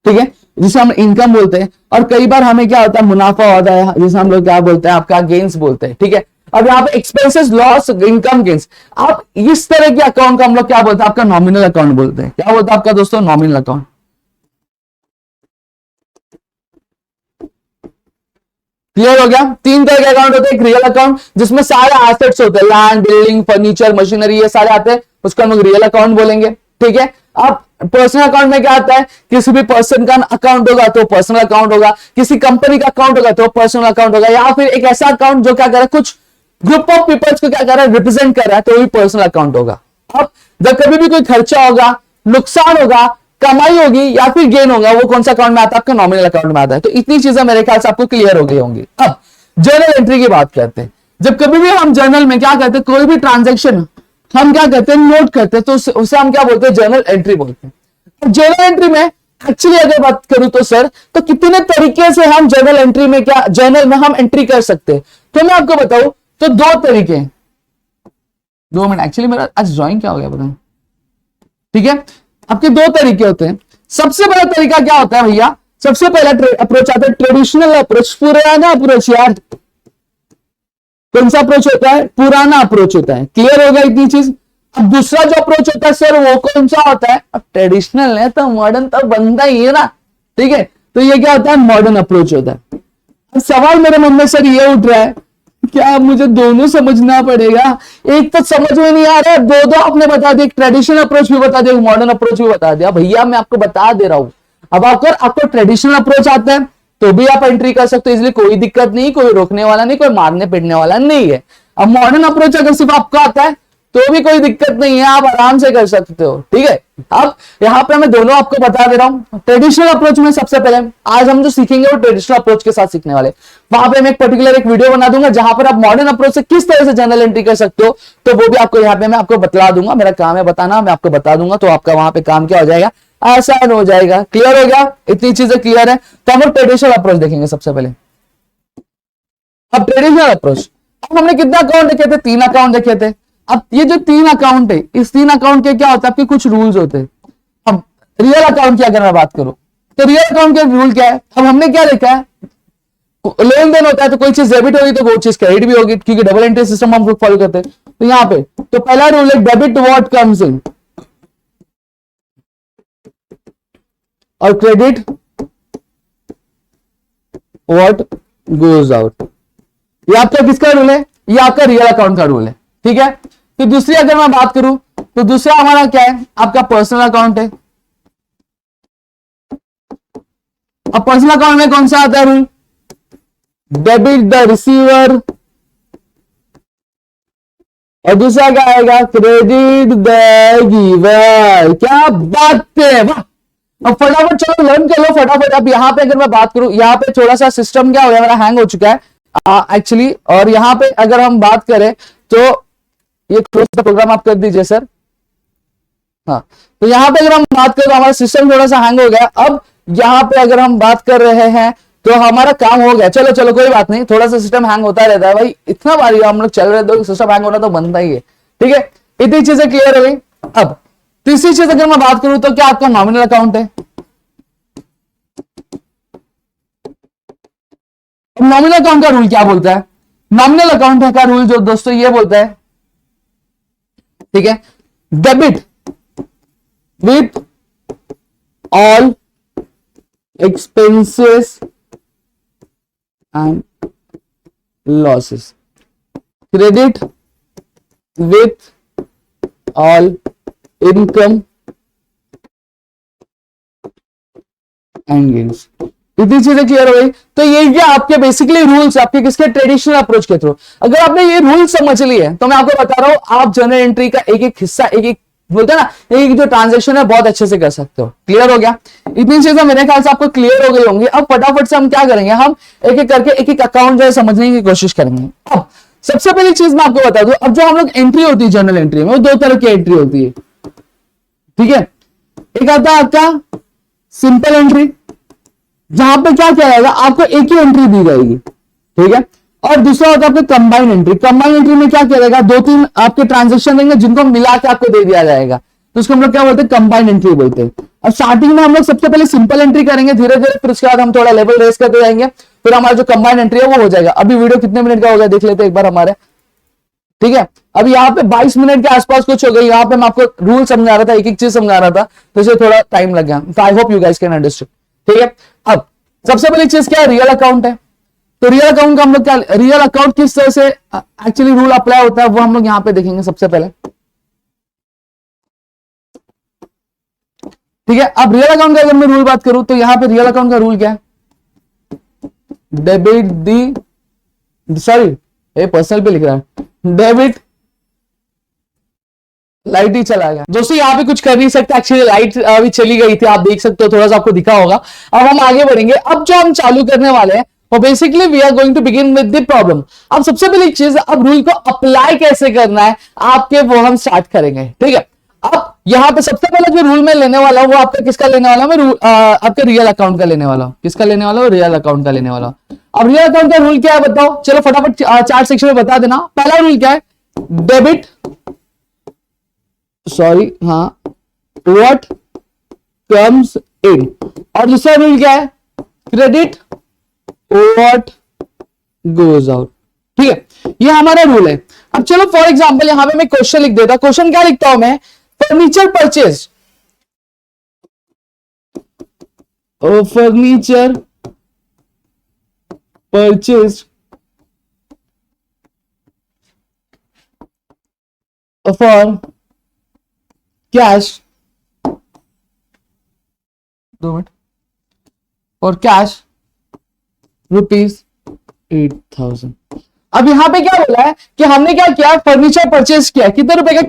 ठीक है, जिसे हम इनकम बोलते हैं। और कई बार हमें क्या होता है? मुनाफा होता है, जिसे हम लोग क्या बोलते हैं? आपका गेन्स बोलते हैं। ठीक है। अब यहाँ पे एक्सपेंसेस, लॉस, इनकम, गेन्स, आप इस तरह के अकाउंट को हम लोग क्या बोलते हैं? आपका नॉमिनल अकाउंट बोलते हैं। क्या बोलते हैं आपका दोस्तों? Nominal account. क्लियर हो गया? 3 तरह के अकाउंट होते हैं। एक रियल अकाउंट जिसमें सारे एसेट्स होते हैं, लैंड, बिल्डिंग, फर्नीचर, मशीनरी, ये सारे आते हैं, उसको हम लोग रियल अकाउंट बोलेंगे। ठीक है। अब पर्सनल अकाउंट में क्या आता है? किसी भी पर्सन का अकाउंट होगा तो पर्सनल अकाउंट होगा, किसी कंपनी का अकाउंट होगा तो पर्सनल अकाउंट होगा, या फिर एक ऐसा अकाउंट जो क्या कर रहा है? कुछ ग्रुप ऑफ पीपल्स को क्या कर रहा है? रिप्रेजेंट कर रहा है, तो भी पर्सनल अकाउंट होगा। अब जब कभी भी कोई खर्चा होगा, नुकसान होगा, कमाई होगी या फिर गेन होगा, वो कौन सा अकाउंट में आता है? आपका नॉमिनल अकाउंट में आता है। तो इतनी चीजें मेरे ख्याल से आपको क्लियर हो गई होंगी। अब जर्नल एंट्री की बात करते हैं। जब कभी भी हम जर्नल में क्या करते हैं? कोई भी ट्रांजैक्शन हम क्या करते हैं? नोट करते हैं, तो उसे हम क्या बोलते हैं? जर्नल एंट्री बोलते हैं। जर्नल एंट्री में एक्चुअली अगर बात करूं तो सर, तो कितने तरीके से हम जर्नल एंट्री में क्या जर्नल में हम एंट्री कर सकते हैं? तो मैं आपको बताऊं तो 2 तरीके। 2 मिनट, एक्चुअली मेरा आज ड्राइंग क्या हो गया बताएं। ठीक है, आपके 2 तरीके होते हैं। सबसे बड़ा तरीका क्या होता है भैया? सबसे पहला अप्रोच आता है ट्रेडिशनल अप्रोच, पुराना अप्रोच। यार कौन सा अप्रोच होता है? पुराना अप्रोच होता है। क्लियर होगा इतनी चीज? अब दूसरा जो अप्रोच होता है सर वो कौन सा होता है? अब ट्रेडिशनल है तो मॉडर्न तो बनता ही है ना। ठीक है, तो ये क्या होता है? मॉडर्न अप्रोच होता है। अब सवाल मेरे मन में सर ये उठ रहा है, क्या मुझे दोनों समझना पड़ेगा? एक तो समझ में नहीं आ रहा है, दो आपने बता दिया, ट्रेडिशनल अप्रोच भी बता दिया, मॉडर्न अप्रोच भी बता दिया। भैया मैं आपको बता दे रहा हूं, अब अगर आपको ट्रेडिशनल अप्रोच आता है तो भी आप एंट्री कर सकते हो, इसलिए कोई दिक्कत नहीं, कोई रोकने वाला नहीं, कोई मारने पीटने वाला नहीं है। अब मॉडर्न अप्रोच अगर सिर्फ आपको आता है तो भी कोई दिक्कत नहीं है, आप आराम से कर सकते हो। ठीक है, अब यहाँ पे मैं दोनों आपको बता दे रहा हूं। ट्रेडिशनल अप्रोच में सबसे पहले आज हम जो सीखेंगे वो ट्रेडिशनल अप्रोच के साथ सीखने वाले। वहां पे मैं एक पर्टिकुलर एक वीडियो बना दूंगा जहां पर आप मॉडर्न अप्रोच से किस तरह से जर्नल एंट्री कर सकते हो, तो वो भी आपको यहाँ पे मैं आपको बतला दूंगा। मेरा काम है बताना, मैं आपको बता दूंगा, तो आपका वहां पे काम क्या हो जाएगा? आसान हो जाएगा। क्लियर हो गया? इतनी चीजें क्लियर है। तो हम लोग ट्रेडिशनल अप्रोच देखेंगे सबसे पहले। अब ट्रेडिशनल अप्रोच, अब हमने कितना अकाउंट देखे थे? 3 अकाउंट देखे थे। अब ये जो 3 अकाउंट है, इस 3 अकाउंट के क्या होता है, आपके कुछ रूल्स होते हैं। अब रियल अकाउंट की अगर मैं बात करूं तो रियल अकाउंट के रूल क्या है, अब हमने क्या देखा है, लेन देन होता है तो कोई चीज डेबिट होगी तो वो चीज क्रेडिट भी होगी, क्योंकि डबल एंट्री सिस्टम हम लोग फॉलो करते हैं। तो यहां पे तो पहला रूल है डेबिट व्हाट कम्स इन और क्रेडिट व्हाट गोज आउट। ये आपका किसका रूल है, ये आपका रियल अकाउंट का रूल है, ठीक है। तो दूसरी अगर मैं बात करूं तो दूसरा हमारा क्या है, आपका पर्सनल अकाउंट है। अब पर्सनल अकाउंट में कौन सा आता है रूल, डेबिट द रिसीवर, और दूसरा क्या आएगा, क्रेडिट द गिवर। क्या बात है, वाह। अब फटाफट चलो लर्न कर लो फटाफट। अब यहां पे अगर मैं बात करूं, यहां पे थोड़ा सा सिस्टम क्या हो गया, मेरा हैंग हो चुका है एक्चुअली। और यहां पे अगर हम बात करें तो ये प्रोग्राम आप कर दीजिए सर। हाँ, तो यहां पे अगर हम बात करें तो हमारा सिस्टम थोड़ा सा हैंग हो गया। अब यहां पे अगर हम बात कर रहे हैं तो हमारा काम हो गया। चलो चलो कोई बात नहीं, थोड़ा सा सिस्टम हैंग होता रहता है भाई, इतना बारी हम लोग चल रहे तो सिस्टम हैंग होना तो बनता ही है, ठीक है। इतनी चीजें क्लियर हो गई। अब तीसरी चीज अगर मैं बात करूं तो क्या आपका नॉमिनल अकाउंट है। नॉमिनल अकाउंट का रूल क्या बोलता है, नॉमिनल अकाउंट का रूल जो दोस्तों ये बोलता है, ठीक है, debit with all expenses and losses, credit with all income and gains. इतनी चीजें क्लियर हो गई। तो ये आपके बेसिकली रूल्स आपके किसके, ट्रेडिशनल अप्रोच के थ्रू। अगर आपने ये रूल समझ लिए तो मैं आपको बता रहा हूं, आप जनरल एंट्री का एक एक हिस्सा, एक एक बोलते हैं ना, एक जो ट्रांजेक्शन है बहुत अच्छे से कर सकते हो। क्लियर हो गया, इतनी चीजें मेरे ख्याल से आपको क्लियर हो गई होंगी। अब फटाफट से हम क्या करेंगे, हम एक एक करके एक एक अकाउंट जो है समझने की कोशिश करेंगे। अब सबसे पहली चीज मैं आपको बता दूं, अब जो हम लोग एंट्री होती है जनरल एंट्री में, वो 2 तरह की एंट्री होती है, ठीक है। एक आता है आपका सिंपल एंट्री, जहां पे क्या किया जाएगा, आपको एक ही एंट्री दी जाएगी, ठीक है। और दूसरा होता है आपका कंबाइन एंट्री। कंबाइन एंट्री में क्या किया जाएगा, 2-3 आपके ट्रांजेक्शन देंगे जिनको मिला के आपको दे दिया जाएगा, तो उसको हम लोग क्या बोलते हैं, कंबाइन एंट्री बोलते हैं। अब स्टार्टिंग में हम लोग सबसे पहले सिंपल एंट्री करेंगे, धीरे धीरे फिर उसके बाद हम थोड़ा लेवल रेस करते जाएंगे, फिर हमारा जो कंबाइन एंट्री है वो हो जाएगा। अभी वीडियो कितने मिनट का होगा देख लेते हैं एक बार हमारे, ठीक है। अब यहाँ पे 22 मिनट के आसपास कुछ हो गई। यहाँ पे मैं आपको रूल समझा रहा था, एक एक चीज समझा रहा था, तो इसे थोड़ा टाइम लग गया। तो I hope you guys can understand, ठीक है। अब सबसे पहली चीज क्या है, रियल अकाउंट है। तो रियल अकाउंट का हम लोग क्या, रियल अकाउंट किस तरह से एक्चुअली रूल अप्लाई होता है वो हम लोग यहां पे देखेंगे सबसे पहले, ठीक है। अब रियल अकाउंट का अगर मैं रूल बात करूं तो यहां पे रियल अकाउंट का रूल क्या है, डेबिट दी, सॉरी ये पर्सनल पे लिख रहा है, डेबिट, लाइट ही चला गया दोस्तों, यहाँ पे कुछ कर नहीं सकते एक्चुअली, लाइट अभी चली गई थी, आप देख सकते हो, थोड़ा सा आपको दिखा होगा। अब हम आगे बढ़ेंगे। अब जो हम चालू करने वाले हैं वो basically we are going to begin with the problem. अब सबसे पहली चीज, अब रूल को अप्लाई कैसे करना है आपके, वो हम स्टार्ट करेंगे, ठीक है। अब यहाँ पे सबसे पहले जो रूल मैं लेने वाला हूं वो आपका किसका लेने वाला हूं, मैं आपके रियल अकाउंट का लेने वाला हूं। किसका लेने वाला हूं, रियल अकाउंट का लेने वाला हूं। अब रियल अकाउंट का रूल क्या है बताओ, चलो फटाफट 4 सेक्शन में बता देना। पहला रूल क्या है, डेबिट, सॉरी हाँ, व्हाट कम्स इन, और दूसरा रूल क्या है, क्रेडिट व्हाट गोज आउट, ठीक है। ये हमारा रूल है। अब चलो फॉर एग्जांपल यहां पे मैं क्वेश्चन लिख देता। क्वेश्चन क्या लिखता हूं मैं, furniture purchase, furniture purchase for cash, 2 minute, और कैश ₹8,000। अब यहां पे क्या बोला है कि हमने क्या किया, फर्नीचर परचेस किया, कितने रुपए का,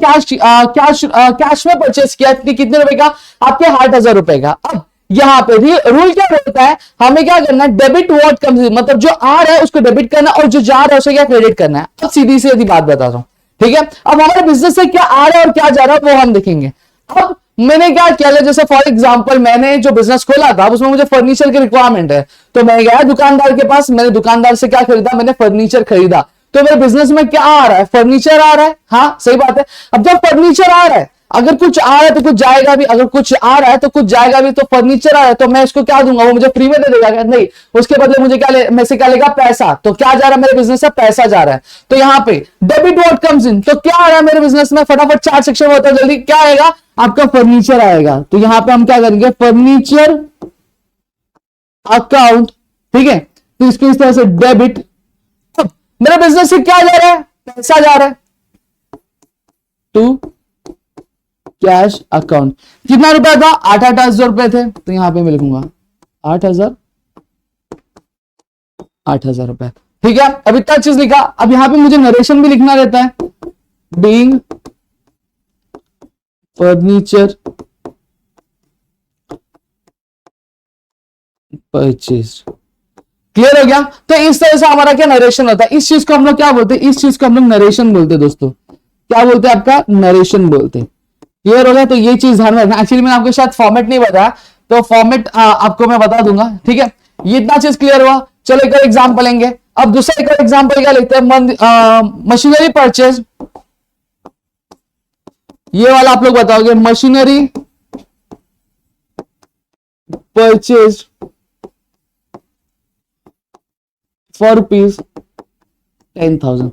कैश में परचेस किया, कितने रुपए का, आपके 8,000 रुपए का। अब यहां पे रूल क्या बोलता है, हमें क्या करना है, डेबिट व्हाट कम्स इन, मतलब जो आ रहा है उसको डेबिट करना और जो जा रहा है उसे क्या क्रेडिट करना है। अब सीधी सीधी बात बताता हूं, ठीक है। अब हमारे बिजनेस से क्या आ रहा है और क्या जा रहा है वो हम देखेंगे। अब मैंने क्या किया, जैसे फॉर एग्जांपल मैंने जो बिजनेस खोला था उसमें मुझे फर्नीचर की रिक्वायरमेंट है, तो मैं गया दुकानदार के पास, मैंने दुकानदार से क्या खरीदा, मैंने फर्नीचर खरीदा। तो मेरे बिजनेस में क्या आ रहा है, फर्नीचर आ रहा है। हाँ सही बात है। अब जब फर्नीचर आ रहा है, अगर कुछ आ रहा है तो कुछ जाएगा भी, अगर कुछ आ रहा है तो कुछ जाएगा भी। तो फर्नीचर आ रहा है तो मैं इसको क्या दूंगा, वो मुझे फ्री में दे देगा क्या? नहीं, उसके बदले मुझे क्या में से क्या लेगा, पैसा। तो क्या जा रहा है मेरे बिजनेस से, पैसा जा रहा है। तो यहाँ पे डेबिट व्हाट कम्स इन, तो क्या आ रहा है मेरे बिजनेस में, फटाफट चार सेक्शन होता है जल्दी, क्या आएगा आपका, फर्नीचर आएगा। तो यहाँ पे हम क्या करेंगे, फर्नीचर अकाउंट, ठीक है। तो इसको इस तरह से डेबिट, मेरे बिजनेस से क्या जा रहा है, पैसा जा रहा है, टू कैश अकाउंट। कितना रुपया था, 8,000 रुपए थे। तो यहां पे मैं लिखूंगा 8,000 रुपए, ठीक है। अब इतना चीज लिखा। अब यहां पे मुझे नरेशन भी लिखना रहता है, बीइंग फर्नीचर परचेज। क्लियर हो गया। तो इस तरह से हमारा क्या नरेशन होता है। इस चीज को हम लोग क्या बोलते हैं, इस चीज को हम लोग नरेशन बोलते हैं दोस्तों। क्या बोलते हैं, आपका नरेशन बोलते हैं। क्लियर हो गया। तो ये चीज ध्यान में रखना। एक्चुअली मैंने आपको शायद फॉर्मेट नहीं बताया, तो फॉर्मेट आपको मैं बता दूंगा, ठीक है। ये इतना चीज क्लियर हुआ। चलो एक और एग्जाम्पल लेंगे। अब दूसरा एक और एग्जाम्पल क्या लेते हैं, मशीनरी परचेज। ये वाला आप लोग बताओगे, मशीनरी परचेज फॉर रुपीज 10,000।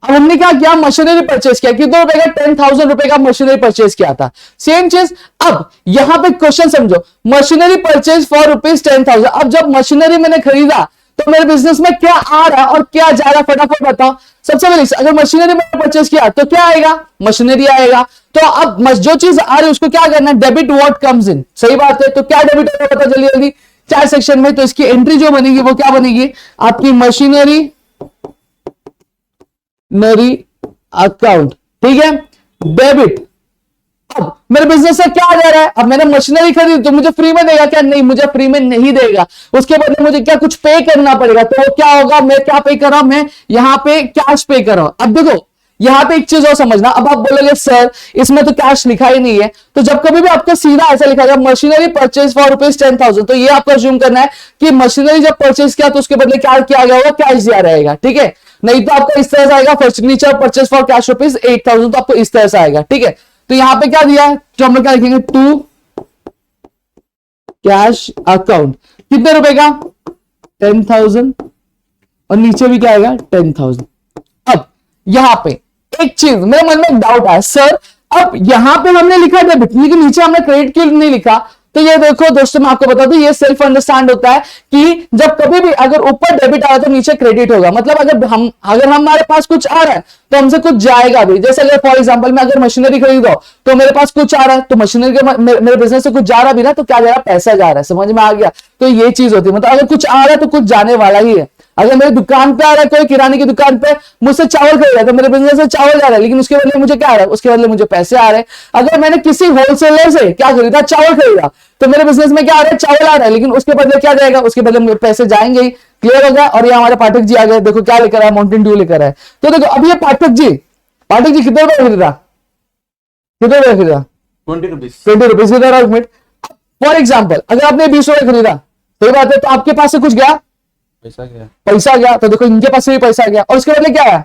अब हमने क्या किया, मशीनरी परचेज किया। कितने रुपए का, 10,000 रुपए का मशीनरी परचेज किया था। सेम चीज। अब यहां पे क्वेश्चन समझो, मशीनरी परचेज फॉर रुपीज 10,000। अब जब मशीनरी मैंने खरीदा तो मेरे बिजनेस में क्या आ रहा और क्या जा रहा, फटाफट बताओ। सबसे पहले अगर मशीनरी मैंने परचेज किया तो क्या आएगा, मशीनरी आएगा। तो अब जो चीज आ रही है उसको क्या करना है, डेबिट व्हाट कम्स इन। सही बात है। तो क्या डेबिट होगा, पता जल्दी जल्दी, चार सेक्शन में। तो इसकी एंट्री जो बनेगी वो क्या बनेगी, आपकी मशीनरी नरी अकाउंट, ठीक है, डेबिट। अब मेरे बिजनेस से क्या जा रहा है, अब मैंने मशीनरी खरीदी तो मुझे फ्री में देगा क्या, नहीं, मुझे फ्री में नहीं देगा। उसके बदले मुझे क्या कुछ पे करना पड़ेगा। तो वो क्या होगा, मैं क्या पे कर रहा हूं, मैं यहां पे कैश पे कर रहा हूं। अब देखो यहां पे एक चीज और समझना। अब आप बोलोगे सर इसमें तो कैश लिखा ही नहीं है। तो जब कभी भी आपका सीधा ऐसा लिखा जाए, मशीनरी परचेज फॉर रुपीज 10,000, तो ये आपको अज्यूम करना है कि मशीनरी जब परचेज किया तो उसके बदले क्या किया गया होगा, कैश दिया रहेगा, ठीक है। नहीं तो आपको इस तरह से आएगा, furniture purchase for cash rupees 8,000, तो आपको इस तरह से आएगा, ठीक है। तो यहां पे क्या दिया है, तो हम लोग क्या लिखेंगे, टू कैश अकाउंट। कितने रुपए का, 10,000, और नीचे भी क्या आएगा, 10,000। अब यहां पे एक चीज मेरे मन में डाउट आया, सर अब यहां पे हमने लिखा डेबिट, लेकिन नीचे हमने क्रेडिट क्यों नहीं लिखा। तो ये देखो दोस्तों, मैं आपको बता दूं, ये सेल्फ अंडरस्टैंड होता है कि जब कभी भी अगर ऊपर डेबिट आ रहा है तो नीचे क्रेडिट होगा। मतलब अगर हमारे पास कुछ आ रहा है तो हमसे कुछ जाएगा भी। जैसे अगर फॉर एग्जांपल मैं अगर मशीनरी खरीदो तो मेरे पास कुछ आ रहा है, तो मशीनरी के मेरे बिजनेस से कुछ जा रहा भी ना, तो क्या जा रहा है, पैसा जा रहा है। समझ में आ गया। तो ये चीज होती है, मतलब अगर कुछ आ रहा है तो कुछ जाने वाला ही है। अगर मेरी दुकान पे आ रहा है, कोई किराने की दुकान पे मुझसे चावल खरीद रहा है, तो मेरे बिजनेस से चावल जा रहा है, लेकिन उसके बदले मुझे क्या आ रहा है, उसके बदले मुझे पैसे आ रहे हैं। अगर मैंने किसी होलसेलर से क्या खरीदा, चावल खरीदा, तो मेरे बिजनेस में क्या आ रहा है, चावल आ रहा है, लेकिन उसके बदले क्या जाएगा, उसके बदले मेरे पैसे जाएंगे ही। क्लियर हो गया। और ये हमारे पाठक जी आ गए, देखो क्या लेकर आया, माउंटेन ड्यू लेकर आए। तो देखो अब ये पाठक जी कितने रुपए खरीदा, कितने रुपए खरीदा, 20 रुपीज। 20 रुपीज। फॉर एग्जाम्पल अगर आपने 20 रुपए खरीदा, सही बात है, तो आपके पास से कुछ गया, पैसा गया। तो देखो इनके पास से भी पैसा गया, और उसके बदले क्या आया,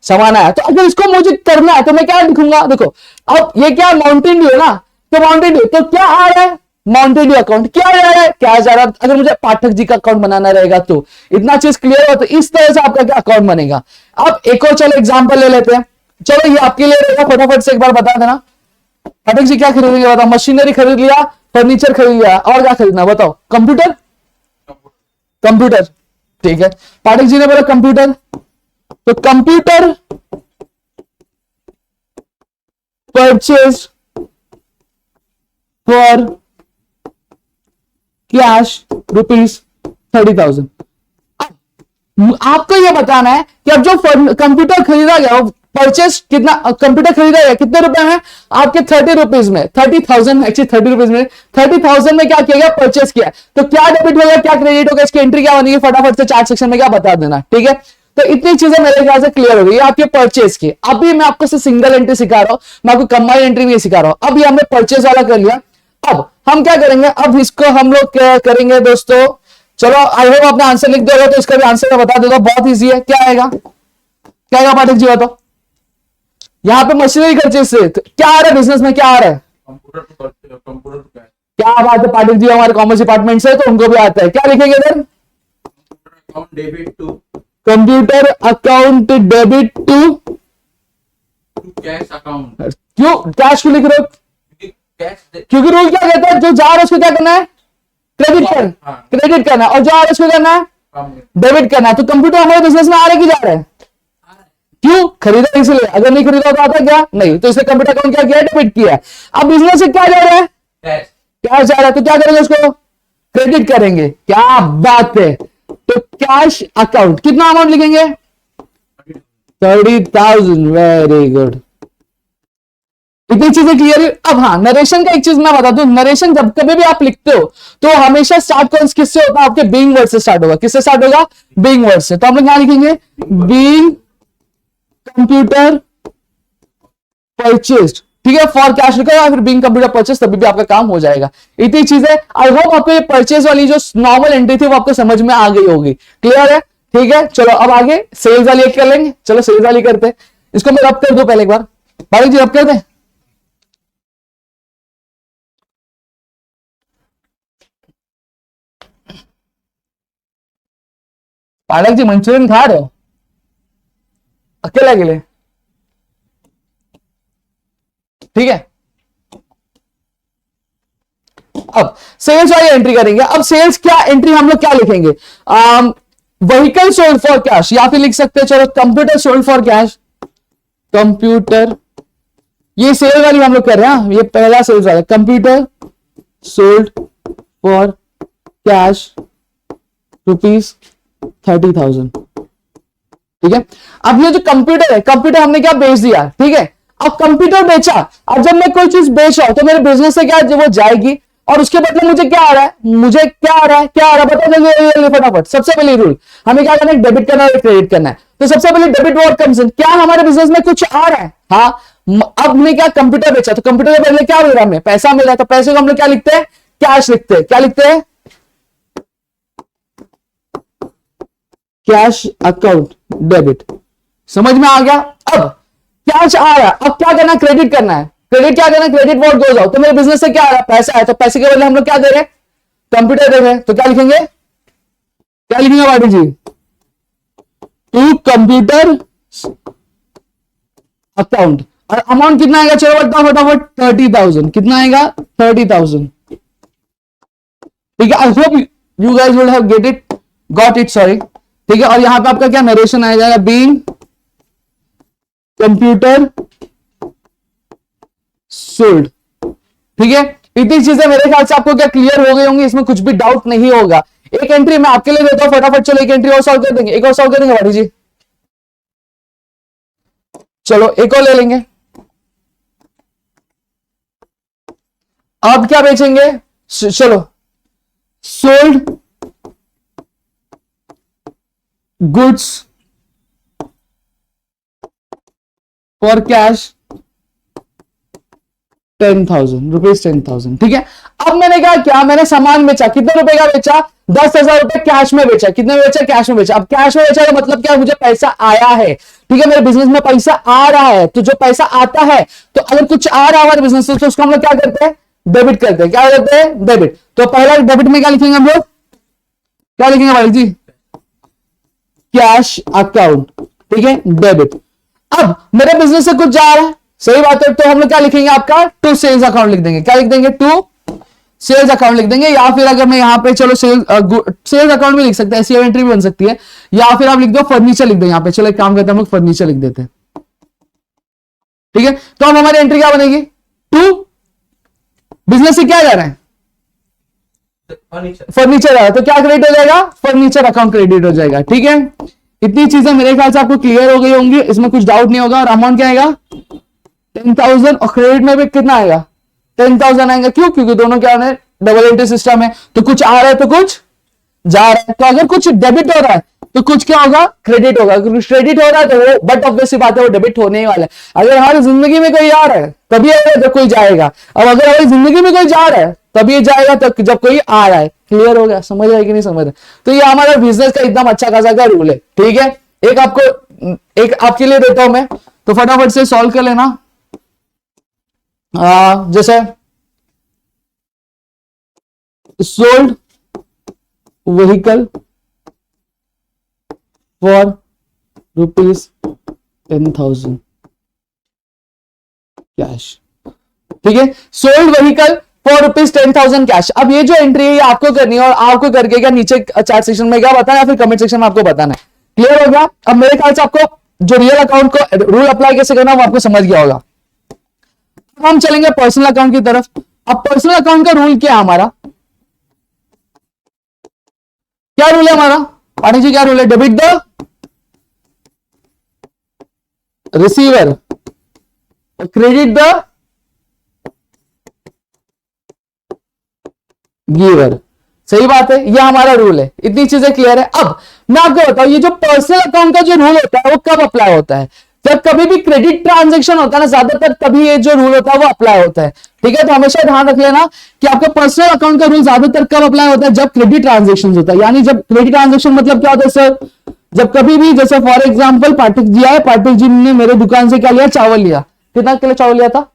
सामान आया। तो अगर इसको मुझे करना है तो मैं क्या लिखूंगा, देखो अब ये क्या माउंटेन ड्यू है ना, तो माउंटेन ड्यू, तो क्या आ रहा है, माउंटेन ड्यू अकाउंट, क्या जा रहा है, क्या जा रहा है। अगर मुझे पाठक जी का अकाउंट बनाना रहेगा तो इतना चीज क्लियर हो, तो इस तरह से आपका क्या अकाउंट बनेगा। अब एक और चलो एग्जाम्पल ले लेते हैं। चलो ये आपके लिए रहेगा, फटाफट से एक बार बता देना। पाठक जी क्या खरीदेंगे बताओ, मशीनरी खरीद लिया, फर्नीचर खरीद लिया, और क्या खरीदना बताओ, कंप्यूटर, कंप्यूटर, ठीक है। पाठक जी ने बोला कंप्यूटर, तो computer purchase for cash rupees 30,000। आपको यह बताना है कि अब जो कंप्यूटर खरीदा गया, परचेज कितना, कंप्यूटर खरीदा गया कितने रुपए में, आपके 30 रुपीज में, 30,000 एक्चुअली 30 रुपीज में, 30,000 में क्या किया गया, परचेज किया। तो क्या डेबिट होगा, क्या क्रेडिट होगा, इसकी एंट्री क्या बनेगी, फटाफट से चार्ट सेक्शन में क्या बता देना, ठीक है। तो इतनी चीजें मेरे ख्याल से क्लियर हो गई आपके परचेज की। अभी मैं आपको सिंगल एंट्री सिखा रहा हूं, मैं आपको कंबाइंड एंट्री नहीं सिखा रहा हूं। अभी हमने परचेज वाला कर लिया। अब हम क्या करेंगे, अब इसको हम लोग क्या करेंगे दोस्तों, चलो आई होप आपने आंसर लिख दिया होगा, तो इसका भी आंसर मैं बता देता हूं, बहुत इजी है। क्या आएगा, क्या आएगा पाठक जी बताओ। यहाँ पे मशीनरी खर्चे से क्या आ रहा है, बिजनेस में क्या आ रहा है, कंप्यूटर क्या बात है पाठक जी, हमारे कॉमर्स डिपार्टमेंट से, तो उनको भी आता है। क्या लिखेंगे इधर, account debit to computer account debit to cash account. क्यों कैश क्यों लिख रहे हो, क्योंकि रूल क्या कहता है, जो जा रहा है उसको क्या करना है, क्रेडिट करना, क्रेडिट करना, और जो आ रहा है उसको करना है डेबिट करना है। तो कंप्यूटर हमारे बिजनेस में आ रहा है कि जा रहा है, क्यों खरीदा इसलिए, अगर नहीं खरीदा तो आता क्या नहीं, तो इसने कंप्यूटर अकाउंट क्या किया, डेबिट किया। अब बिजनेस से क्या जा रहा है, कैश जा रहा है, तो क्या करेंगे उसको क्रेडिट करेंगे। क्या बात है, तो कैश अकाउंट कितना अमाउंट लिखेंगे, 30,000, वेरी गुड। इतनी चीजें क्लियर है। अब हाँ, नरेशन का एक चीज मैं बता दूं, नरेशन जब कभी भी आप लिखते हो तो हमेशा स्टार्ट कौन किससे होता है, आपके बीइंग वर्ड से स्टार्ट होगा। किससे स्टार्ट होगा, बीइंग वर्ड से। तो हम लोग क्या लिखेंगे, बीइंग कंप्यूटर परचेस्ड, ठीक है, फॉर कैश लिखा या फिर बीइंग कंप्यूटर परचेज, तभी भी आपका काम हो जाएगा। इतनी चीजें, आई होप आपको ये परचेज वाली जो नॉर्मल एंट्री थी वो आपको समझ में आ गई होगी, क्लियर है, ठीक है। चलो अब आगे सेल्स वाली एक कर लेंगे, चलो सेल्स वाली करते हैं। इसको मैं रब कर दो पहले एक बार, भाई जी रब कर दें। पालक जी मंचूरियन खा रहे हो अकेले अकेले, ठीक है। अब सेल्स वाली एंट्री करेंगे। अब सेल्स क्या एंट्री हम लोग क्या लिखेंगे, व्हीकल सोल्ड फॉर कैश, या फिर लिख सकते हैं चलो computer sold for cash, computer, ये सेल वाली हम लोग कर रहे हैं, ये पहला सेल्स वाला, कंप्यूटर सोल्ड फॉर कैश ₹30,000, ठीक है। अब ये जो कंप्यूटर है, कंप्यूटर हमने क्या बेच दिया, ठीक है। अब कंप्यूटर बेचा, अब जब मैं कोई चीज बेच रहा हूं तो मेरे बिजनेस से क्या वो जाएगी, और उसके बदले मुझे क्या आ रहा है, मुझे क्या आ रहा है, क्या आ रहा है बता जल्दी फटाफट। सबसे पहले रूल हमें क्या करना है, डेबिट करना है, क्रेडिट करना है। तो सबसे पहले डेबिट वर्ड कम्स इन, क्या हमारे बिजनेस में कुछ आ रहा है, हाँ। अब हमने क्या कंप्यूटर बेचा, तो कंप्यूटर के बदले क्या मिल रहा है, हमें पैसा मिल रहा है, तो पैसे को हम लोग क्या लिखते हैं, कैश लिखते हैं। क्या लिखते हैं, कैश अकाउंट डेबिट, समझ में आ गया। अब कैश आ रहा है, अब क्या करना है, क्रेडिट करना है। क्रेडिट क्या करना है, क्रेडिट वर्ड गोज आउट, तो मेरे बिजनेस से क्या आ रहा है, पैसा है, तो पैसे के बदले हम लोग क्या दे रहे हैं, कंप्यूटर दे रहे हैं। तो क्या लिखेंगे, क्या लिखेंगे वाडी जी, टू कंप्यूटर अकाउंट, और अमाउंट कितना आएगा, चलो बताओ फटाफट, 30,000, कितना आएगा, 30,000, ठीक है। I hope you guys will have got it, sorry, ठीक है। और यहां पे आपका क्या नरेशन आ जाएगा, बीइंग कंप्यूटर सोल्ड, ठीक है। इतनी चीजें मेरे ख्याल से आपको क्या क्लियर हो गई होंगी, इसमें कुछ भी डाउट नहीं होगा। एक एंट्री मैं आपके लिए देता हूं फटाफट, चलो एक एंट्री और सॉल्व कर देंगे, एक और सॉल्व कर देंगे भाटी जी, चलो एक और ले लेंगे। अब क्या बेचेंगे, चलो sold goods for cash 10,000 rupees, 10,000, ठीक है। अब मैंने क्या मैंने सामान बेचा, कितने रुपए का बेचा, 10,000 रुपए कैश में बेचा। कितने में बेचा, कैश में बेचा। अब कैश में बेचा का मतलब क्या, मुझे पैसा आया है, ठीक है, मेरे बिजनेस में पैसा आ रहा है। तो जो पैसा आता है, तो अगर कुछ आ रहा है हमारे बिजनेस से, तो उसको हम लोग क्या करते हैं, डेबिट करते हैं। क्या करते हैं, डेबिट। तो पहला डेबिट में क्या लिखेंगे हम लोग, क्या लिखेंगे भाई जी, कैश अकाउंट, ठीक है, डेबिट। अब मेरे बिजनेस से कुछ जा रहा है, सही बात है, तो हम लोग क्या लिखेंगे, आपका टू सेल्स अकाउंट लिख देंगे। क्या लिख देंगे, टू सेल्स अकाउंट लिख देंगे। या फिर अगर मैं यहां पे चलो सेल्स अकाउंट भी लिख सकते हैं, ऐसी एंट्री भी बन सकती है। या फिर आप लिख दो फर्नीचर लिख दो यहां पे, चलो एक काम करते हैं हम लोग फर्नीचर लिख देते हैं, ठीक है। तो अब हमारी एंट्री क्या बनेगी, टू बिजनेस से क्या जा रहा है, फर्नीचर आ रहा है, तो क्या क्रेडिट हो जाएगा, फर्नीचर अकाउंट क्रेडिट हो जाएगा, ठीक है। इतनी चीजें मेरे ख्याल से आपको क्लियर हो गई होंगी, इसमें कुछ डाउट नहीं होगा। और अमाउंट क्या आएगा, 10,000, और क्रेडिट में भी कितना आएगा, 10,000 आएगा। क्यों, क्योंकि दोनों क्या है, डबल एंट्री सिस्टम है, तो कुछ आ रहा है तो कुछ जा रहा है। तो अगर कुछ डेबिट हो रहा है तो कुछ क्या होगा, क्रेडिट होगा, क्योंकि क्रेडिट हो रहा है तो वो, बट ऑब्वियसली बात है वो डेबिट होने ही वाला है। अगर हमारी जिंदगी में कोई आ रहा है तभी आएगा जब कोई जाएगा, अब अगर हमारी जिंदगी में कोई जा रहा है तभी जाएगा तो जब कोई आ रहा है। क्लियर हो गया, समझ आए कि नहीं समझ रहे? तो ये हमारा बिजनेस का एकदम अच्छा खासा का रूल है, ठीक है। एक आपके लिए देता हूं मैं, तो फटाफट से सॉल्व कर लेना। जैसे सोल्ड व्हीकल फॉर ₹10,000 कैश, ठीक है। Sold vehicle for ₹10,000 cash. अब ये जो एंट्री है ये आपको करनी है, और आपको करके क्या नीचे चैट सेक्शन में क्या बताना है, फिर कमेंट सेक्शन में आपको बताना है। क्लियर हो गया? अब मेरे ख्याल से आपको जो रियल अकाउंट को रूल अप्लाई कैसे करना है वो आपको समझ गया होगा। हम चलेंगे पर्सनल अकाउंट की तरफ। अब पर्सनल अकाउंट का रूल क्या है हमारा, क्या रूल है हमारा पानी जी, क्या रूल है? Debit the receiver, credit the giver. सही बात है, यह हमारा रूल है। इतनी चीजें क्लियर है। अब मैं आपको बताऊं, ये जो पर्सनल अकाउंट का जो रूल होता है वो कब अप्लाई होता है? जब कभी भी क्रेडिट ट्रांजैक्शन होता है ना, ज्यादातर तभी ये जो रूल होता है वो अप्लाई होता है, ठीक है। तो हमेशा ध्यान रख लेना कि आपका पर्सनल अकाउंट का रूल ज्यादातर कब अप्लाई होता है, जब क्रेडिट ट्रांजेक्शन होता है। यानी जब क्रेडिट ट्रांजेक्शन मतलब क्या होता है सर, जब कभी भी, जैसे फॉर एग्जाम्पल पाठक जी आए, पाठक जी ने मेरे दुकान से क्या लिया, चावल लिया। कितना किलो चावल लिया था?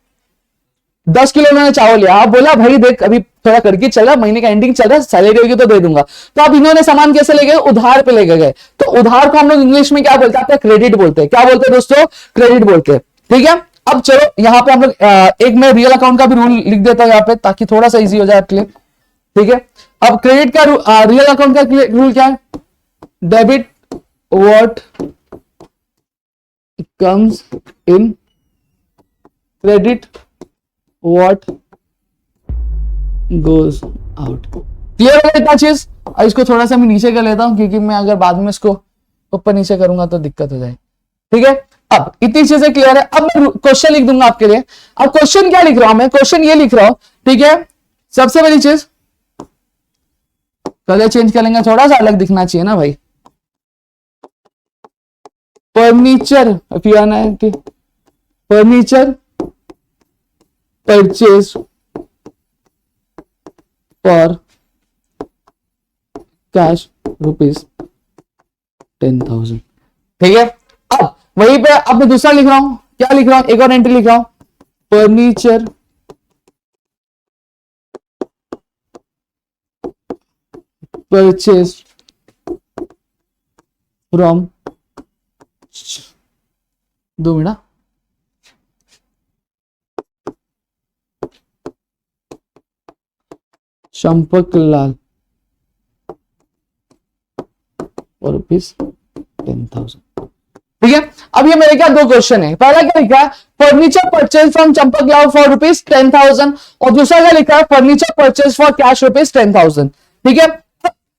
10 किलो मैंने चावल लिया। आप बोला भाई देख अभी थोड़ा करके चल रहा, महीने का एंडिंग चल रहा है, सैलरी होगी तो दे दूंगा। तो अब इन्होंने सामान कैसे ले गए? उधार पे लेके गए। तो उधार को हम लोग इंग्लिश में क्या बोलते हैं? क्रेडिट बोलते हैं। क्या बोलते हैं दोस्तों? क्रेडिट बोलते हैं, ठीक है। अब चलो यहां पे हम लोग एक मैं रियल अकाउंट का भी रूल लिख देता हूं यहाँ पे, ताकि थोड़ा सा इजी हो जाए आपके लिए, ठीक है। अब क्रेडिट का रियल अकाउंट का रूल क्या है? Debit what comes in, credit what goes out. Clear है इतना चीज? इसको थोड़ा सा मैं नीचे कर लेता हूं, क्योंकि मैं अगर बाद में इसको ऊपर नीचे करूंगा तो दिक्कत हो जाए, ठीक है। अब इतनी चीजें क्लियर है। अब मैं क्वेश्चन लिख दूंगा आपके लिए। अब क्वेश्चन क्या लिख रहा हूं मैं? क्वेश्चन ये लिख रहा हूं, ठीक है। सबसे बड़ी चीज, कलर चेंज कर लेंगे, थोड़ा सा अलग दिखना चाहिए ना भाई। Furniture, furniture purchase for cash ₹10,000, ठीक है। अब वहीं पे अब मैं दूसरा लिख रहा हूं, क्या लिख रहा हूं? एक और एंट्री लिख रहा हूं, furniture purchase from, 2 minute, Champak Lal और ₹10,000, ठीक है। अब ये मेरे क्या 2 क्वेश्चन है। पहला क्या लिखा है? Furniture purchase from Champak Lal for ₹10,000, और दूसरा क्या लिखा है? फर्नीचर परचेज फॉर कैश ₹10,000, ठीक है।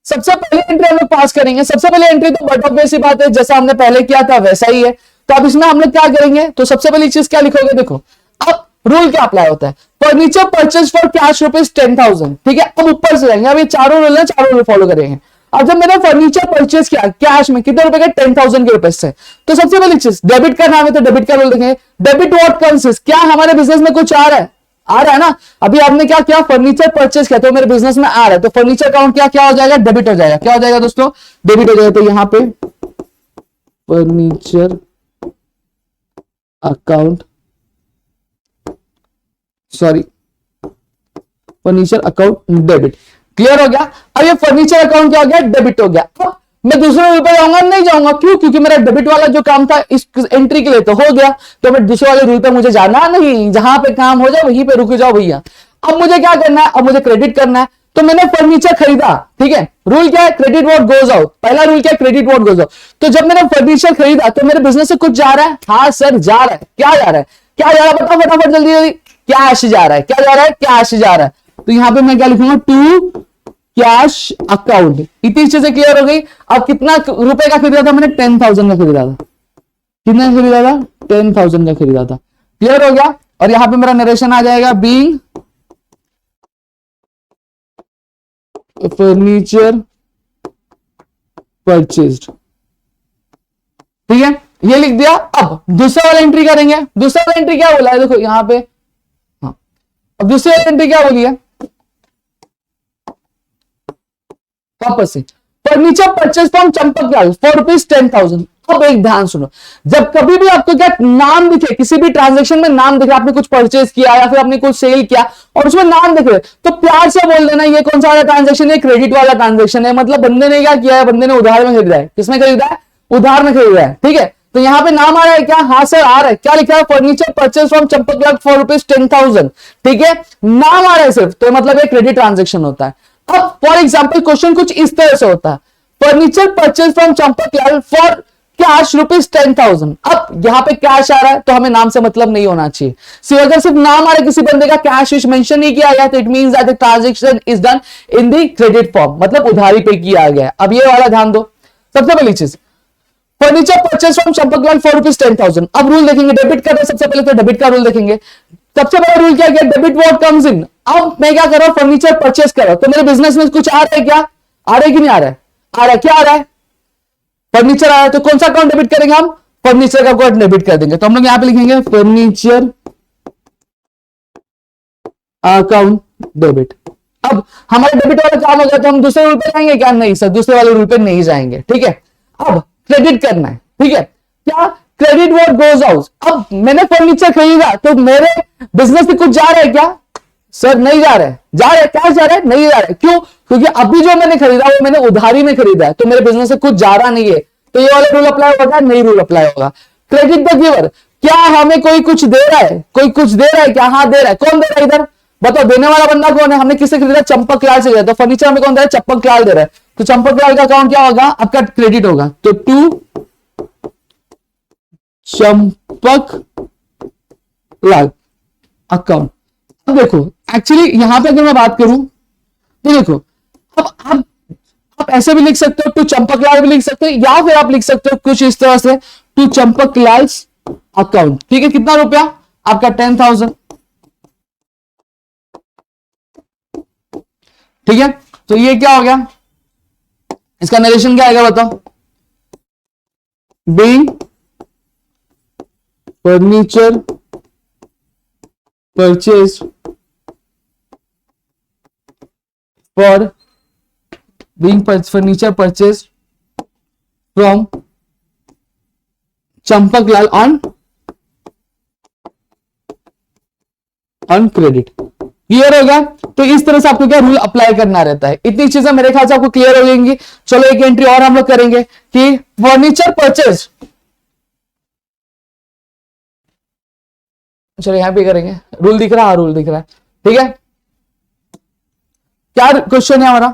सबसे पहले एंट्री हम लोग पास करेंगे। सबसे पहले एंट्री तो बट ऑब्वियस सी बात है, जैसा हमने पहले किया था वैसा ही है। तो अब इसमें हम लोग क्या करेंगे? तो सबसे पहली चीज क्या लिखोगे? देखो अब रूल क्या अप्लाई होता है, फर्नीचर परचेज फॉर कैश ₹10,000, ठीक है। अब ऊपर से जाएंगे, अब ये चारों रूल है, चारों रूल फॉलो करेंगे। अब जब मैंने फर्नीचर परचेज किया कैश में, कितने रुपए के? 10,000 के रुपए से। तो सबसे पहली चीज डेबिट का नाम है, तो डेबिट का रूल देखेंगे। डेबिट व्हाट कम्स, क्या हमारे बिजनेस में कुछ आ रहा है? आ रहा है ना। अभी आपने क्या किया? फर्नीचर परचेज किया, तो मेरे बिजनेस में आ रहा है, तो फर्नीचर अकाउंट क्या हो जाएगा? डेबिट हो जाएगा। क्या हो जाएगा दोस्तों? डेबिट हो जाएगा। तो यहां पे furniture account, sorry, furniture account debit. Clear हो गया? अब ये फर्नीचर अकाउंट क्या हो गया? डेबिट हो गया। अब मैं दूसरे रूल पे जाऊंगा? नहीं जाऊंगा। क्यों? क्योंकि मेरा डेबिट वाला जो काम था इस एंट्री के लिए तो हो गया, तो मैं दूसरे वाले रूल पे मुझे जाना नहीं। जहां पे काम हो जाए वहीं पे रुक जाओ भैया। अब मुझे क्या करना है? अब मुझे क्रेडिट करना है। तो मैंने फर्नीचर खरीदा, ठीक है। रूल क्या है? Credit what goes out. पहला रूल क्या है? Credit what goes out. तो जब मैंने फर्नीचर खरीदा तो मेरे बिजनेस से कुछ जा रहा है? हाँ सर जा रहा है। क्या जा रहा है? क्या जा रहा है? बताओ फटाफट जल्दी जल्दी। कैश जा रहा है। क्या जा रहा है? कैश जा रहा है। तो यहां पे मैं क्या लिखूंगा? To cash account. इतनी चीजें क्लियर हो गई। अब कितना रुपए का खरीदा था मैंने? 10,000 का खरीदा था। कितना खरीदा था? 10,000 का खरीदा था। क्लियर हो गया? और यहां पे मेरा नरेशन आ जाएगा, बीइंग फर्नीचर परचेज्ड ठीक है, ये लिख दिया। अब दूसरा वाला एंट्री करेंगे। दूसरा वाला एंट्री क्या बोला है, देखो यहां पे, हाँ, अब दूसरी वाली एंट्री क्या बोली है, वापस से furniture purchase from Champak Lal for ₹10,000। अब एक ध्यान सुनो, जब कभी भी आपको क्या नाम दिखे, किसी भी ट्रांजैक्शन में नाम दिखे, आपने कुछ परचेज किया या फिर आपने कुछ सेल किया और उसमें नाम दिख रहे, तो प्यार से बोल देना ये कौन सा वाला ट्रांजैक्शन है, क्रेडिट वाला ट्रांजैक्शन है। मतलब बंदे ने क्या किया है, बंदे ने उधार में खरीदा है। किसमें खरीदा है, उधार में खरीदा है। ठीक है, तो यहां पे नाम आ रहा है क्या, हाँ सर आ रहा है। क्या लिखा है, furniture purchase from Champak Lal for ₹10,000। ठीक है, नाम आ रहा है सिर्फ, तो मतलब एक क्रेडिट ट्रांजेक्शन होता है। अब फॉर एग्जाम्पल क्वेश्चन कुछ इस तरह से होता है, furniture purchase from Champak Lal for cash ₹10,000। अब यहां पे कैश आ रहा है तो हमें नाम से मतलब नहीं होना चाहिए। सिर्फ अगर सिर्फ नाम आ रहा है किसी बंदे का, कैश विश मेंशन नहीं किया गया, तो it means that the transaction is done in the credit form, मतलब उधारी पे किया गया है। अब ये वाला ध्यान दो। सबसे पहली चीज, furniture purchase from Champak Lal for ₹10,000। अब रूल देखेंगे, डेबिट कर रहे हैं सबसे पहले, तो डेबिट का रूल देखेंगे। सबसे बड़ा रूल क्या है, डेबिट व्हाट कम्स इन। अब मैं क्या कर रहा हूं, फर्नीचर परचेज कर रहा हूं, तो मेरे बिजनेस में कुछ आ रहा है क्या, आ रहा है कि नहीं आ रहा है, आ रहा है। क्या आ रहा है, फर्नीचर आ रहा है, तो कौन सा अकाउंट डेबिट करेंगे हम, फर्नीचर का अकाउंट डेबिट कर देंगे। तो हम लोग यहां पे लिखेंगे फर्नीचर अकाउंट डेबिट। अब हमारा डेबिट वाला काम हो गया, तो हम दूसरे रूल पे जाएंगे क्या, नहीं सर दूसरे वाले रूल पे नहीं जाएंगे। ठीक है, अब क्रेडिट करना है। ठीक है, क्या, क्रेडिट व्हाट गोज आउट। अब मैंने फर्नीचर खरीदा तो मेरे बिजनेस में कुछ जा रहा है क्या, सर नहीं जा रहा है। जा रहा है, क्या जा रहा है, नहीं जा रहा है। क्यों, क्योंकि अभी जो मैंने खरीदा वो मैंने उधारी में खरीदा है, तो मेरे बिजनेस से कुछ जा रहा नहीं है, तो ये वाला रूल अप्लाई होगा, नहीं रूल अप्लाई होगा। क्रेडिट द गिवर, क्या हमें कोई कुछ दे रहा है, कोई कुछ दे रहा है क्या, हाँ दे रहा है। कौन दे रहा है इधर, बताओ देने वाला बंदा कौन है, हमने किससे खरीदा, चंपक लाल से खरीदा, तो फर्नीचर हमें कौन दे रहा है, चंपक लाल दे रहा है, तो चंपक लाल का अकाउंट क्या होगा, आपका क्रेडिट होगा। तो टू चंपक लाल अकाउंट। अब देखो एक्चुअली यहां पे अगर मैं बात करूं तो देखो, अब आप ऐसे भी लिख सकते हो, टू चंपक लाल भी लिख सकते हो, या फिर आप लिख सकते हो कुछ इस तरह से, टू चंपक लाल अकाउंट। ठीक है, कितना रुपया आपका 10,000। ठीक है, तो ये क्या हो गया, इसका नरेशन क्या आएगा बताओ, being furniture purchase for being furniture purchase from Champak Lal on credit. Clear हो गया, तो इस तरह से आपको क्या रूल अप्लाई करना रहता है। इतनी चीजें मेरे ख्याल से आपको क्लियर हो जाएंगी। चलो एक एंट्री और हम लोग करेंगे कि फर्नीचर परचेज, चलो यहां पे करेंगे, रूल दिख रहा है, रूल दिख रहा है। ठीक है, क्या क्वेश्चन है हमारा,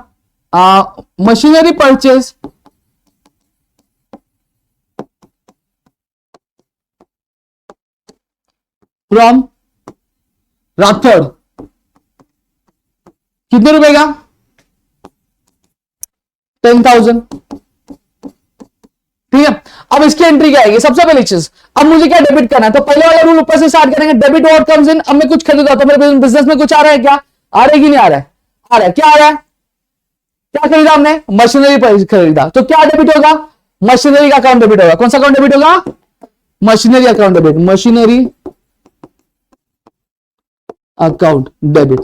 मशीनरी परचेज फ्रॉम राठौड़, कितने रुपए का, 10,000। ठीक है, अब इसकी एंट्री क्या आएगी, सबसे पहली चीज, अब मुझे क्या डेबिट करना है, तो पहले वाला रूल ऊपर से स्टार्ट करेंगे, डेबिट व्हाट कम्स इन। अब मैं कुछ खरीदा तो मेरे बिजनेस में कुछ आ रहा है क्या, आ रहा है कि नहीं आ रहा है, आ रहा है। क्या आ रहा है, क्या खरीदा हमने, मशीनरी खरीदा, तो क्या डेबिट होगा, मशीनरी का अकाउंट डेबिट होगा। कौन सा अकाउंट डेबिट होगा, machinery account debit, machinery account debit.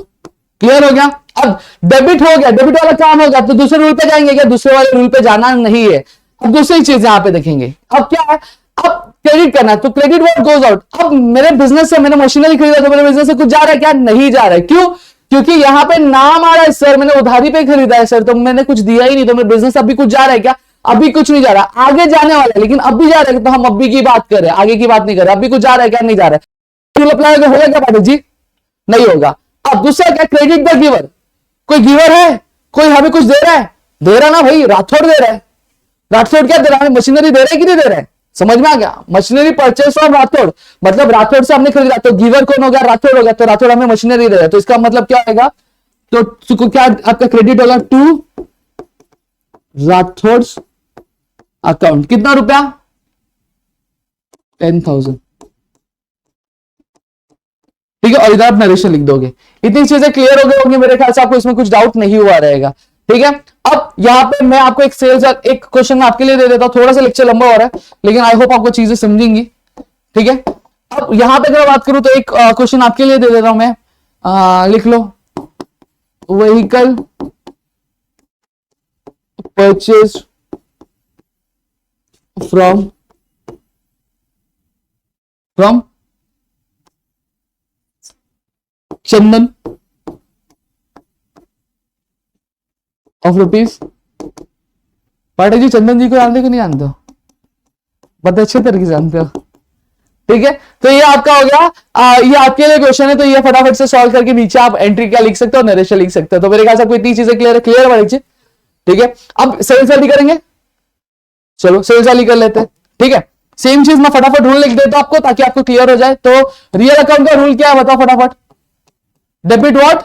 Clear हो गया, अब डेबिट हो गया, डेबिट वाला काम हो गया, तो दूसरे रूल पे जाएंगे क्या, दूसरे वाले रूल पे जाना नहीं है। अब दूसरी चीज यहां पे देखेंगे, अब क्या है, अब क्रेडिट करना है, तो क्रेडिट व्हाट गोज आउट। अब मेरे बिजनेस से मैंने मशीनरी खरीदा तो मेरे बिजनेस से कुछ जा रहा है क्या, नहीं जा रहा है। क्यों, क्योंकि यहां पे नाम आ रहा है सर मैंने उधारी पे खरीदा है सर, तो मैंने कुछ दिया ही नहीं, तो मेरे बिजनेस अभी कुछ जा रहा है क्या, अभी कुछ नहीं जा रहा, आगे जाने वाला है, लेकिन अभी जा रहा है, तो हम अभी की बात कर रहे हैं, आगे की बात नहीं कर रहे। अभी कुछ जा रहा है क्या, नहीं जा रहा है, रूल अप्लाई होगा क्या पाठक जी, नहीं होगा। अब दूसरा क्या, क्रेडिट द गिवर, कोई गिवर है, कोई हमें कुछ दे रहा है, दे रहा ना भाई, राठौड़ दे रहा है। राठौड़ क्या दे रहा है, मशीनरी दे रहा है कि नहीं दे रहा है, समझ में आ गया, मशीनरी परचेज फ्रॉम राठौड़, मतलब राठौड़ से हमने खरीदा, तो गिवर कौन हो गया, राठौड़ हो गया, तो राठौड़ हमें मशीनरी दे रहा है, तो इसका मतलब क्या आएगा, तो क्या आपका क्रेडिट होगा, टू राठौड़ अकाउंट, कितना रुपया, 10,000। ठीक है, और इधर आप नरेशन लिख दोगे। इतनी चीजें क्लियर हो गई होंगी मेरे ख्याल से, आपको इसमें कुछ डाउट नहीं हुआ रहेगा। ठीक है। अब यहां पे मैं आपको एक सेल्स एक क्वेश्चन आपके लिए दे देता हूं, थोड़ा सा लेक्चर लंबा हो रहा है लेकिन आई होप आपको चीजें समझेंगी। ठीक है, अब यहां पे अगर बात करूं तो एक क्वेश्चन आपके लिए दे देता हूं मैं, लिख लो, vehicle purchase from Chandan of rupees. Pathak ji Chandan ji को जानते को नहीं जानते हो? बहुत अच्छे तरीके से जानते हो। ठीक है, तो ये आपका हो गया, ये आपके लिए क्वेश्चन है, तो ये फटाफट से सॉल्व करके नीचे आप एंट्री क्या लिख सकते हो, नरेशन लिख सकते हो। तो मेरे ख्याल से कोई 3 चीजें क्लियर है जी। ठीक है, अब सेल्स वाली करेंगे, चलो सेल्स वाली कर लेते हैं। ठीक है, सेम चीज मैं फटाफट रूल लिख देता हूं आपको ताकि आपको क्लियर हो जाए। तो रियल अकाउंट का रूल क्या है बताओ फटाफट। डेबिट व्हाट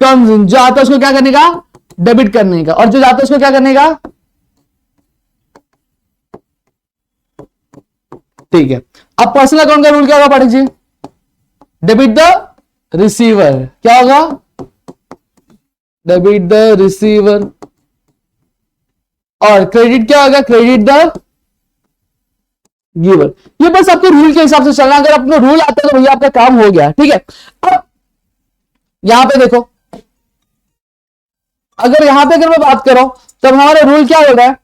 कम्स इन, जो आता है उसको क्या करने का, डेबिट करने का, और जो जाता है उसको क्या करने का। ठीक है, अब पर्सनल अकाउंट का रूल क्या होगा Pathak ji, debit the receiver, क्या होगा, डेबिट द रिसीवर, और क्रेडिट क्या होगा, क्रेडिट द गिवर। ये बस आपके रूल के हिसाब से चलना, अगर अपना रूल आता है तो भैया आपका काम हो गया। ठीक है, अब यहां पे देखो, अगर यहां पे अगर मैं बात कर रहा हूं तब हमारा रूल क्या हो रहा है,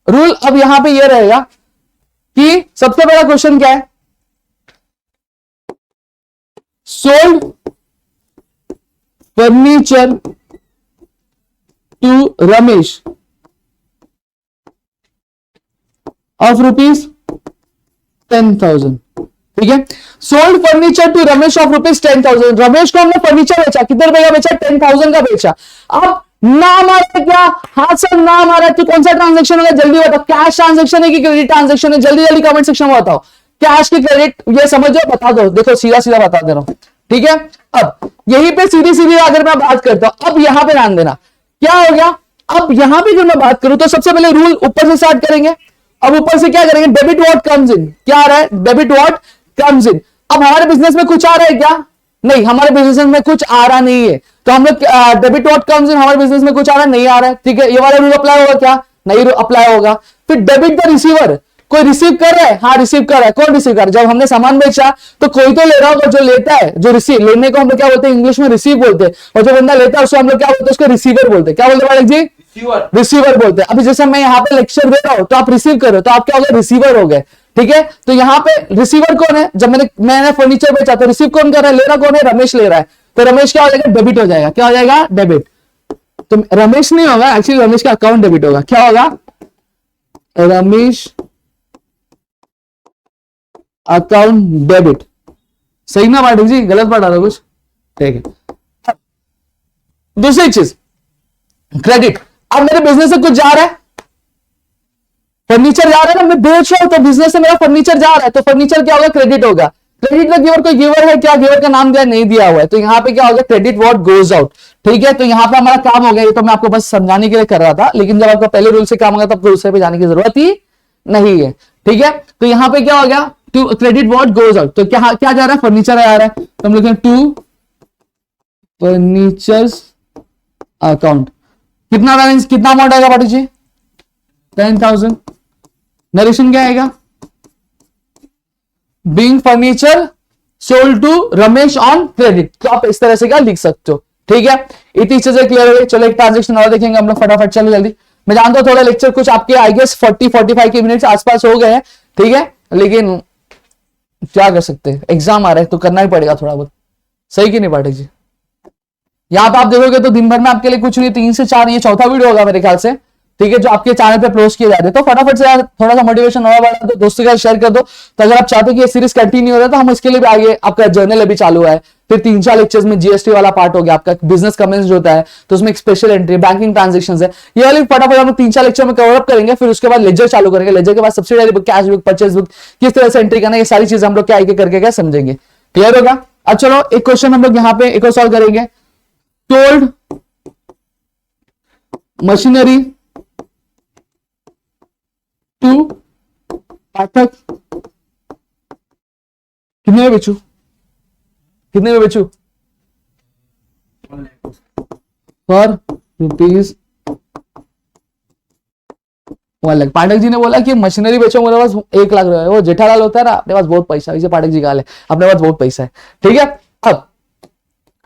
रूल अब यहां पे ये रहेगा कि सबसे बड़ा क्वेश्चन क्या है, sold furniture to Ramesh of rupees 10,000। ठीक है, sold furniture to Ramesh of rupees 10,000। Ramesh को हमने फर्नीचर बेचा, कितने रुपए का बेचा, 10,000 का बेचा। अब नाम आ रहा है क्या, हाँ सर नाम आ रहा है, तो कौन सा ट्रांजेक्शन होगा जल्दी बताओ, कैश ट्रांजेक्शन है कि क्रेडिट ट्रांजेक्शन है, जल्दी जल्दी कमेंट सेक्शन में बताओ, कैश की क्रेडिट, ये समझो बता दो, देखो सीधा सीधा बता दे रहा हूं। ठीक है, अब यहीं पे सीधी सीधी अगर मैं बात करता हूं, अब यहां पे ध्यान देना क्या हो गया। अब यहां पे जो मैं बात करूं तो सबसे पहले रूल ऊपर से स्टार्ट करेंगे। अब ऊपर से क्या करेंगे, डेबिट व्हाट कम्स इन, क्या आ रहा है, डेबिट व्हाट कम्स इन। अब हमारे बिजनेस में कुछ आ रहा है क्या, नहीं, हमारे बिजनेस में कुछ आ रहा नहीं है, तो हम लोग डेबिट व्हाट कम्स इन, हमारे बिजनेस में कुछ आ रहा नहीं आ रहा है। ठीक है, ये वाला रूल अप्लाई होगा क्या, नहीं अप्लाई होगा। फिर डेबिट द रिसीवर, कोई रिसीव कर रहा है, हाँ रिसीव कर रहा है, कौन रिसीव कर रहा है, जब हमने सामान बेचा तो कोई तो ले रहा होगा, जो लेता है, जो रिसीव, लेने को हम लोग क्या बोलते हैं, इंग्लिश में रिसीव बोलते हैं, और जो बंदा लेता है उसको हम लोग क्या बोलते हैं, उसको रिसीवर बोलते हैं, क्या बोलते हैं बालक जी, रिसीवर बोलते हैं। अभी जैसे मैं यहाँ पे लेक्चर दे रहा हूं तो आप रिसीव कर रहे हो, तो आप क्या हो गए, रिसीवर हो गए। ठीक है, तो यहाँ पे रिसीवर कौन है, जब मैंने फर्नीचर बेचा तो रिसीव कौन कर रहा है, ले रहा कौन है, रमेश ले रहा है, तो रमेश क्या हो जाएगा, डेबिट हो जाएगा, क्या हो जाएगा, डेबिट। तो रमेश नहीं होगा, एक्चुअली रमेश का अकाउंट डेबिट होगा, क्या होगा, रमेश अकाउंट डेबिट। सही ना पाठक जी, गलत पढ़ा रहा कुछ, ठीक है। दूसरी चीज क्रेडिट, अब मेरे बिजनेस से कुछ जा रहा है, फर्नीचर जा रहा है ना, मैं बेच रहा हूं तो बिजनेस से मेरा फर्नीचर जा रहा है, तो फर्नीचर क्या होगा, क्रेडिट होगा। क्रेडिट का गिवर, कोई गिवर है क्या, गिवर का नाम दिया नहीं दिया हुआ है, तो यहां पे क्या होगा, क्रेडिट व्हाट गोज आउट। ठीक है, तो यहां पे हमारा काम हो गया, ये तो मैं आपको बस समझाने के लिए कर रहा था, लेकिन जब आपका पहले रूल से काम होगा तब दूसरे पे जाने की जरूरत ही नहीं है। ठीक है, तो यहां पे क्या हो गया, to credit what goes out, तो क्या क्या जा रहा है, फर्नीचर आ रहा है, तो हम लिखते हैं टू फर्नीचर्स अकाउंट। कितना बैलेंस, कितना अमाउंट आएगा पाटिल जी, 10,000। नरेशन क्या आएगा, being furniture sold to Ramesh on credit, तो आप इस तरह से क्या लिख सकते हो। ठीक है, इतनी चीजें क्लियर हो गई। चलो एक ट्रांजेक्शन और देखेंगे हम लोग फटाफट, चलो जल्दी। मैं जानता हूं थोड़ा लेक्चर कुछ आपके आई गेस 40-45 के मिनट आसपास हो गए हैं। ठीक है, लेकिन क्या कर सकते हैं, एग्जाम आ रहा है तो करना ही पड़ेगा थोड़ा बहुत, सही कि नहीं पाठक जी। यहां पे आप देखोगे तो दिन भर में आपके लिए कुछ नहीं, 3 से 4, ये चौथा वीडियो होगा मेरे ख्याल से। ठीक है, जो आपके चैनल पे अपलोड किए जा रहे हैं, तो फटाफट से यार थोड़ा सा मोटिवेशन और बढ़ा दो, दोस्तों के साथ शेयर कर दो। तो अगर आप चाहते हो कि ये सीरीज कंटिन्यू हो रहा है तो हम इसके लिए भी आगे, आपका जर्नल अभी चालू है, फिर 3-4 लेक्चर्स में जीएसटी वाला पार्ट हो गया, आपका बिजनेस कमेंट्स जो होता है तो उसमें एक स्पेशल एंट्री, बैंकिंग ट्रांजेक्शंस है, ये वाली फटाफट हम 3-4 लेक्चर में कवर अप करेंगे। फिर उसके बाद लेजर चालू करेंगे, लेजर के बाद subsidiary book, cash book, purchase book, किस तरह से एंट्री करना, ये सारी चीजें हम लोग क्या आगे करके क्या समझेंगे। क्लियर होगा। अब चलो एक क्वेश्चन हम लोग यहाँ पे एक और सॉल्व करेंगे। टोल्ड मशीनरी टू पाठक, कितने में बेचू, कितने में बेचू, 1 lakh। For rupees 1 lakh. Pathak ji ने बोला कि मशीनरी बेचो, मेरे पास 1 लाख रुपए। वो जेठालाल होता है ना, अपने पास बहुत पैसा, इसे पाठक जी का हाल है, अपने पास बहुत पैसा है। ठीक है, अब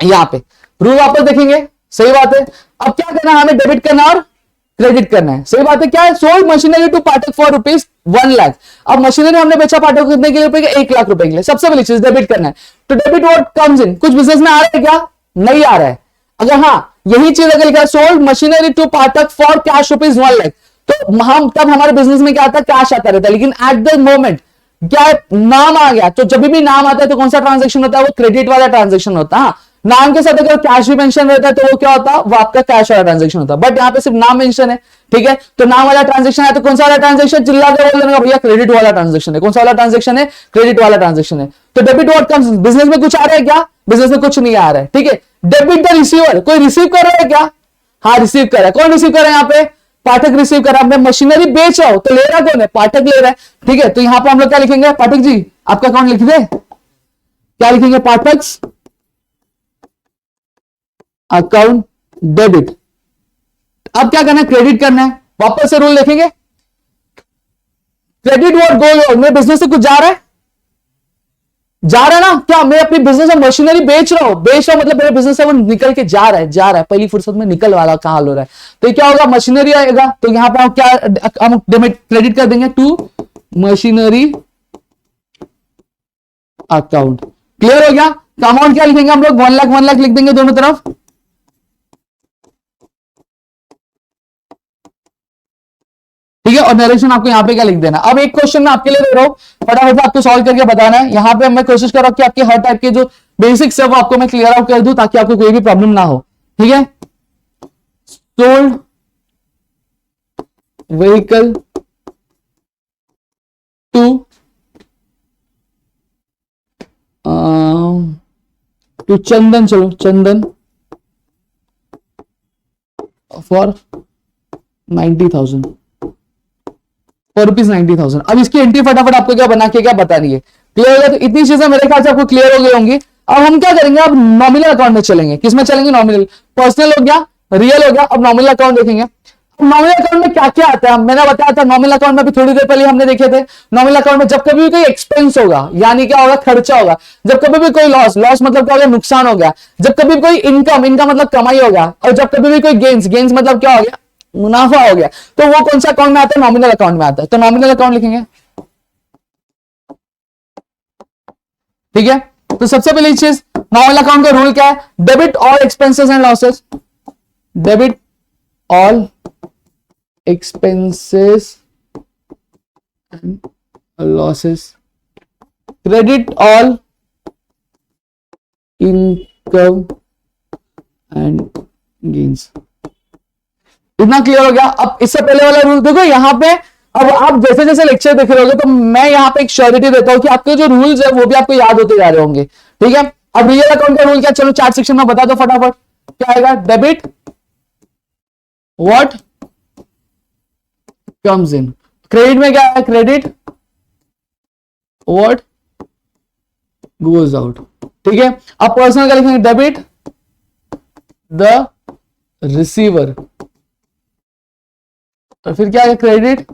यहां पे रूल वापस देखेंगे, सही बात है। अब क्या करना है, हमें डेबिट करना और क्रेडिट करना है, सही बात है। क्या है, sold machinery to Pathak for rupees 1 lakh. अब मशीनरी हमने बेचा पाठक को कितने के रुपए के, 1 लाख रुपए के लिए। सबसे पहली चीज डेबिट करना है। तो डेबिट व्हाट कम्स इन, कुछ बिजनेस में आ रहा है क्या, नहीं आ रहा है। अगर हाँ यही चीज अगर लिखा है sold machinery to Pathak for cash rupees 1 lakh, तो हम तब हमारे बिजनेस में क्या आता है, कैश आता रहता है। लेकिन एट द मोमेंट क्या है, नाम आ गया, तो जब भी नाम आता है तो कौन सा ट्रांजेक्शन होता है, वो क्रेडिट वाला ट्रांजेक्शन होता है। हाँ, नाम के साथ अगर कैश भी मेंशन रहता है तो वो क्या होता है, वो आपका कैश वाला ट्रांजेक्शन होता है। बट यहाँ पे सिर्फ नाम मेंशन है, ठीक है। तो नाम वाला ट्रांजेक्शन है तो कौन सा वाला ट्रांजेक्शन, चिल्ला के बोल देना भैया क्रेडिट वाला ट्रांजेक्शन है। कौन सा वाला ट्रांजेक्शन है, क्रेडिट वाला ट्रांजेक्शन है। तो डेबिट व्हाट कम्स, बिजनेस में कुछ आ रहा है क्या, बिजनेस में कुछ नहीं आ रहा है, ठीक है। डेबिट द रिसीवर, कोई रिसीव कर रहा है क्या, हाँ रिसीव कर रहा है। कौन रिसीव कर रहा है, यहाँ पे पाठक रिसीव कर रहा है। मैं मशीनरी बेच रहा हूं तो ले रहा कौन है, पाठक ले रहा है, ठीक है। तो यहां पे हम लोग क्या लिखेंगे, पाठक जी आपका अकाउंट लिख दे, क्या लिखेंगे, पाठक अकाउंट डेबिट। अब क्या करना है, क्रेडिट करना है। वापस से रूल लिखेंगे, क्रेडिट व्हाट गोइंग ऑन, मेरे बिजनेस से कुछ जा रहा है, जा रहा है ना, क्या मैं अपनी बिजनेस में मशीनरी बेच रहा हूं, मतलब मेरे बिजनेस से वो निकल के जा रहा है, पहली फुर्सत में निकल वाला का हाल हो रहा है। तो ये क्या होगा, मशीनरी आएगा, तो यहां पे हम क्या, हम डेबिट क्रेडिट कर देंगे टू मशीनरी अकाउंट। क्लियर हो गया। अमाउंट क्या लिखेंगे हम लोग, 1 लाख लिख देंगे दोनों तरफ, ठीक है। और नरेशन आपको यहां पे क्या लिख देना। अब एक क्वेश्चन मैं आपके लिए दे रहा हूं, फटाफट आपको सॉल्व करके बताना है। यहां पे मैं कोशिश कर रहा हूं कि आपके हर टाइप के जो बेसिक्स है वो आपको मैं क्लियर आउट कर दूं, ताकि आपको कोई भी प्रॉब्लम ना हो, ठीक है। सोल्ड व्हीकल टू चंदन, चलो चंदन फॉर 90,000, फॉर रुपीज 90,000। अब इसकी एंट्री फटाफट आपको क्या बना के क्या बतानी है, क्लियर हो गया। तो इतनी चीजें मेरे ख्याल से आपको क्लियर हो गई होंगी। अब हम क्या करेंगे, अब नॉमिनल अकाउंट में चलेंगे। किसमें चलेंगे, नॉमिनल। पर्सनल हो गया, रियल हो गया, अब नॉमिनल अकाउंट देखेंगे। नॉमिनल अकाउंट में क्या क्या आता है, मैंने बताया था नॉमिनल अकाउंट में भी थोड़ी देर पहले हमने देखे थे। नॉमिनल अकाउंट में जब कभी भी कोई एक्सपेंस होगा, यानी क्या होगा, खर्चा होगा। जब कभी भी कोई लॉस मतलब क्या हो गया, नुकसान हो गया। जब कभी भी कोई इनकम मतलब कमाई हो गया। और जब कभी भी कोई गेन्स मतलब क्या हो गया, मुनाफा हो गया। तो वो कौन सा अकाउंट में आता है, नॉमिनल अकाउंट में आता है। तो नॉमिनल अकाउंट लिखेंगे, ठीक है। तो सबसे पहली चीज, नॉमिनल अकाउंट का रूल क्या है, debit all expenses and losses, debit all expenses and losses, credit all income and gains. इतना क्लियर हो गया। अब इससे पहले वाला रूल देखो यहां पे, अब आप जैसे जैसे लेक्चर देख रहे होगे तो मैं यहां पे एक श्योरिटी देता हूं कि आपके जो रूल्स है वो भी आपको याद होते जा रहे होंगे, ठीक है। अब रियल अकाउंट का रूल क्या, चलो चार्ट सेक्शन में बता दो फटाफट, क्या आएगा, debit what comes in, credit में क्या है, क्रेडिट व्हाट गोज आउट, ठीक है। अब पर्सनल का लिखेंगे, डेबिट द रिसीवर, और फिर क्या है, क्रेडिट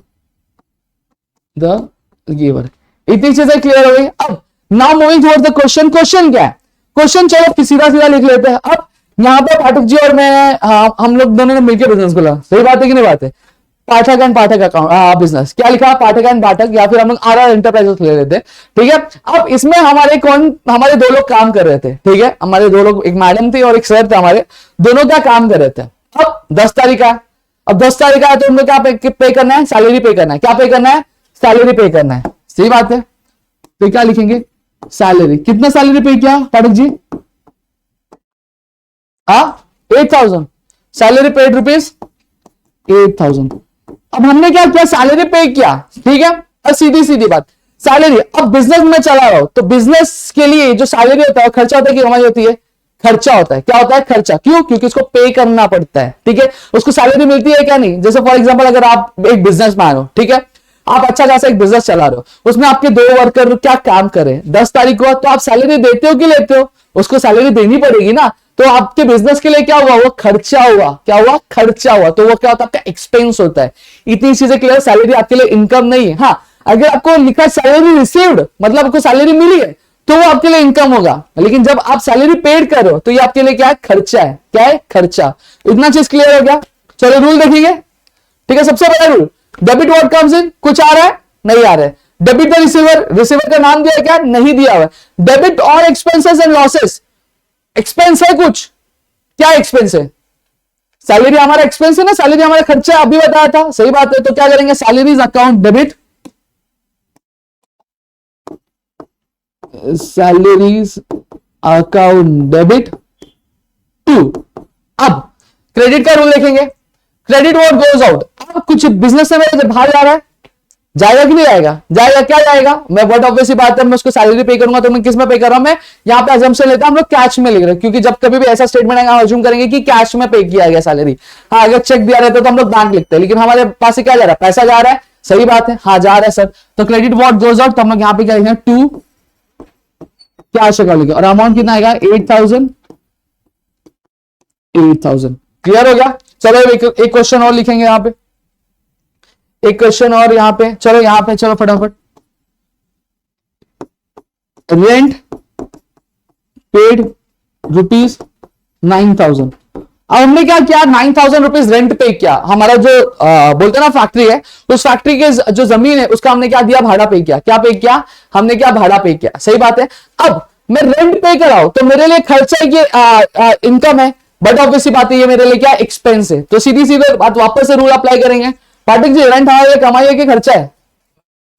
द गिवर। इतनी चीजें क्लियर हो गई। अब now moving towards the question. Question क्या है, क्वेश्चन चलो सीधा सीधा लिख लेते हैं। अब यहां पर पाठक जी और मैं, हम लोग दोनों ने मिलकर बिजनेस खोला, सही बात है कि नहीं बात है। पाठक एंड पाठक अकाउंट बिजनेस, क्या लिखा, पाठक एंड पाठक, या फिर हम लोग आर एंटरप्राइजेस ले लेते हैं, ठीक है। अब इसमें हमारे दो लोग काम कर रहे थे, ठीक है। हमारे दो लोग, एक मैडम थी और एक सर थे, हमारे दोनों क्या काम कर रहे थे। अब 10 तारीख का, अब 10 तारीख का है तो हमको क्या पे करना है, सैलरी पे करना है। क्या पे करना है, सैलरी पे करना है, सही बात है। तो क्या लिखेंगे, सैलरी। कितना सैलरी पे किया Pathak ji, 8,000, salary paid rupees 8,000। अब हमने क्या किया, सैलरी पे किया, ठीक है। अब सीधी सीधी बात, सैलरी। अब बिजनेस में चला रहा हूं तो बिजनेस के लिए जो सैलरी होता है खर्चा होता है कि कमाई होती है, खर्चा होता है। क्या होता है, खर्चा। क्यों, क्योंकि उसको पे करना पड़ता है, ठीक है। उसको सैलरी मिलती है क्या, नहीं। जैसे फॉर एग्जांपल अगर आप एक बिजनेसमैन हो, ठीक है, आप अच्छा खासा एक बिजनेस चला रहे हो, उसमें आपके 2 वर्कर क्या काम कर रहे हैं, 10 तारीख को, तो आप सैलरी देते हो कि लेते हो, उसको सैलरी देनी पड़ेगी ना। तो आपके बिजनेस के लिए क्या हुआ, वो खर्चा हुआ, क्या हुआ, खर्चा हुआ, तो वो क्या होता है, आपका एक्सपेंस होता है। इतनी चीजें क्लियर, सैलरी आपके लिए इनकम नहीं है। हाँ, अगर आपको लिखा सैलरी रिसीव्ड, मतलब आपको सैलरी मिली है, तो वो आपके लिए इनकम होगा। लेकिन जब आप सैलरी पेड कर रहे हो, तो ये आपके लिए क्या है, खर्चा है। क्या है, खर्चा। इतना चीज क्लियर हो गया। चलो रूल देखेंगे, ठीक है। सबसे बड़ा rule, debit what comes in, कुछ आ रहा है, नहीं आ रहा है। डेबिट द रिसीवर, रिसीवर का नाम दिया है क्या, नहीं दिया हुआ। डेबिट और एक्सपेंसेस एंड लॉसेस, एक्सपेंस है कुछ, क्या एक्सपेंस है, सैलरी हमारा एक्सपेंस है ना, सैलरी हमारा खर्चा है, अभी बताया था, सही बात है। तो क्या करेंगे, salaries account debit, salaries account debit to. अब क्रेडिट का रूल देखेंगे, क्रेडिट व्हाट गोज आउट। अब कुछ बिजनेस से मेरे बाहर जा रहा है, जाएगा कि नहीं आएगा, जाएगा, क्या जाएगा, मैं बट ऑब्वियसली बात है, मैं उसको सैलरी पे करूंगा, तो मैं किस में पे कर रहा हूं, मैं यहां पे अजम्पशन लेता हूं, हम लोग कैश में लिख रहे हैं, क्योंकि जब कभी भी ऐसा स्टेटमेंट आएगा, अज्यूम करेंगे कि कैश में पे किया गया सैलरी। हाँ, अगर चेक दिया रहता तो हम लोग बैंक लिखते हैं, लेकिन हमारे पास से क्या जा रहा है, पैसा जा रहा है, सही बात है, हाँ जा रहा है सर। तो क्रेडिट व्हाट गोज आउट, तो हम लोग यहाँ पे क्या लिखेंगे, टू कैश अकाउंट लिखेंगे, और अमाउंट कितना आएगा, 8,000। क्लियर हो गया। चलो एक क्वेश्चन और लिखेंगे यहां पे, एक क्वेश्चन और यहां पे, चलो यहां पे, चलो फटाफट। Rent paid ₹9,000। अब हमने क्या किया, 9,000 रुपीज रेंट पे किया। हमारा जो बोलते ना फैक्ट्री है, उस फैक्ट्री के जो जमीन है उसका हमने क्या दिया, भाड़ा पे किया। क्या पे किया, हमने क्या भाड़ा पे किया, सही बात है। अब मैं रेंट पे कराऊं तो मेरे लिए खर्चा है कि इनकम है, बट ऑब्वियसली बात है ये मेरे लिए क्या एक्सपेंस है। तो सीधी सीधे बात वापस से रूल अप्लाई करेंगे। पाठक जी, रेंट हमारे लिए कमाई है कि खर्चा है,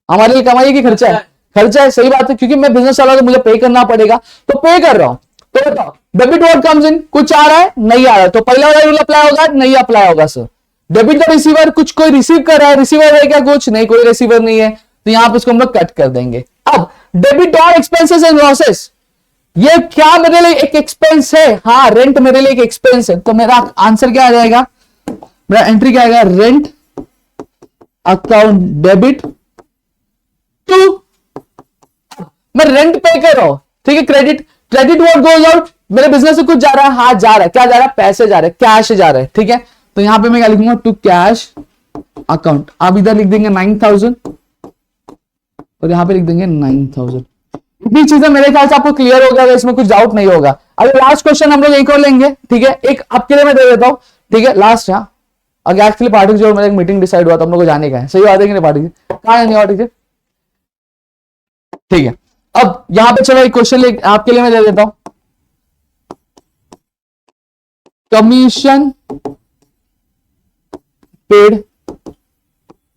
हमारे लिए कमाई है कि खर्चा है, खर्चा है, सही बात है, क्योंकि मैं बिजनेस चला तो मुझे पे करना पड़ेगा, तो पे कर रहा हूं। तो बताओ, डेबिट व्हाट कम्स इन, कुछ आ रहा है, नहीं आ रहा है, तो पहला वाला रूल अप्लाई होगा, नहीं अप्लाई होगा सर। डेबिट द रिसीवर, कुछ कोई रिसीव कर रहा है, रिसीवर है क्या, कुछ नहीं, कोई रिसीवर नहीं है, तो यहां पे इसको हम लोग कट कर देंगे। अब डेबिट और एक्सपेंसेस एंड लॉसेस, ये क्या मेरे लिए एक एक्सपेंस है, हाँ रेंट मेरे लिए एक एक्सपेंस है, तो मेरा आंसर क्या आ जाएगा, मेरा एंट्री क्या आएगा, रेंट अकाउंट डेबिट टू, मैं रेंट पे कर रहा हूं, ठीक है। Credit, credit what goes out, मेरे बिजनेस से कुछ जा रहा है, हाँ जा रहा है, क्या जा रहा है, पैसे जा रहे हैं, कैश जा रहा है, ठीक है। तो यहां पे मैं क्या लिखूंगा, टू कैश अकाउंट। आप इधर लिख देंगे 9,000 और यहां पे लिख देंगे 9,000। इतनी चीजें मेरे ख्याल से आपको क्लियर हो गया, इसमें कुछ डाउट नहीं होगा। अगर लास्ट क्वेश्चन हम लोग एक और लेंगे, ठीक है, एक आपके लिए मैं दे देता हूं, ठीक है, लास्ट। यहाँ अगर एक्चुअली पाठक जो मेरा एक मीटिंग डिसाइड हुआ तो हम लोग को जाने का है, सही बात है कि नहीं पाठक जी, कहाँ जाने वाले थे, ठीक है। अब यहां पे चलो एक क्वेश्चन आपके लिए मैं दे देता हूं, कमीशन पेड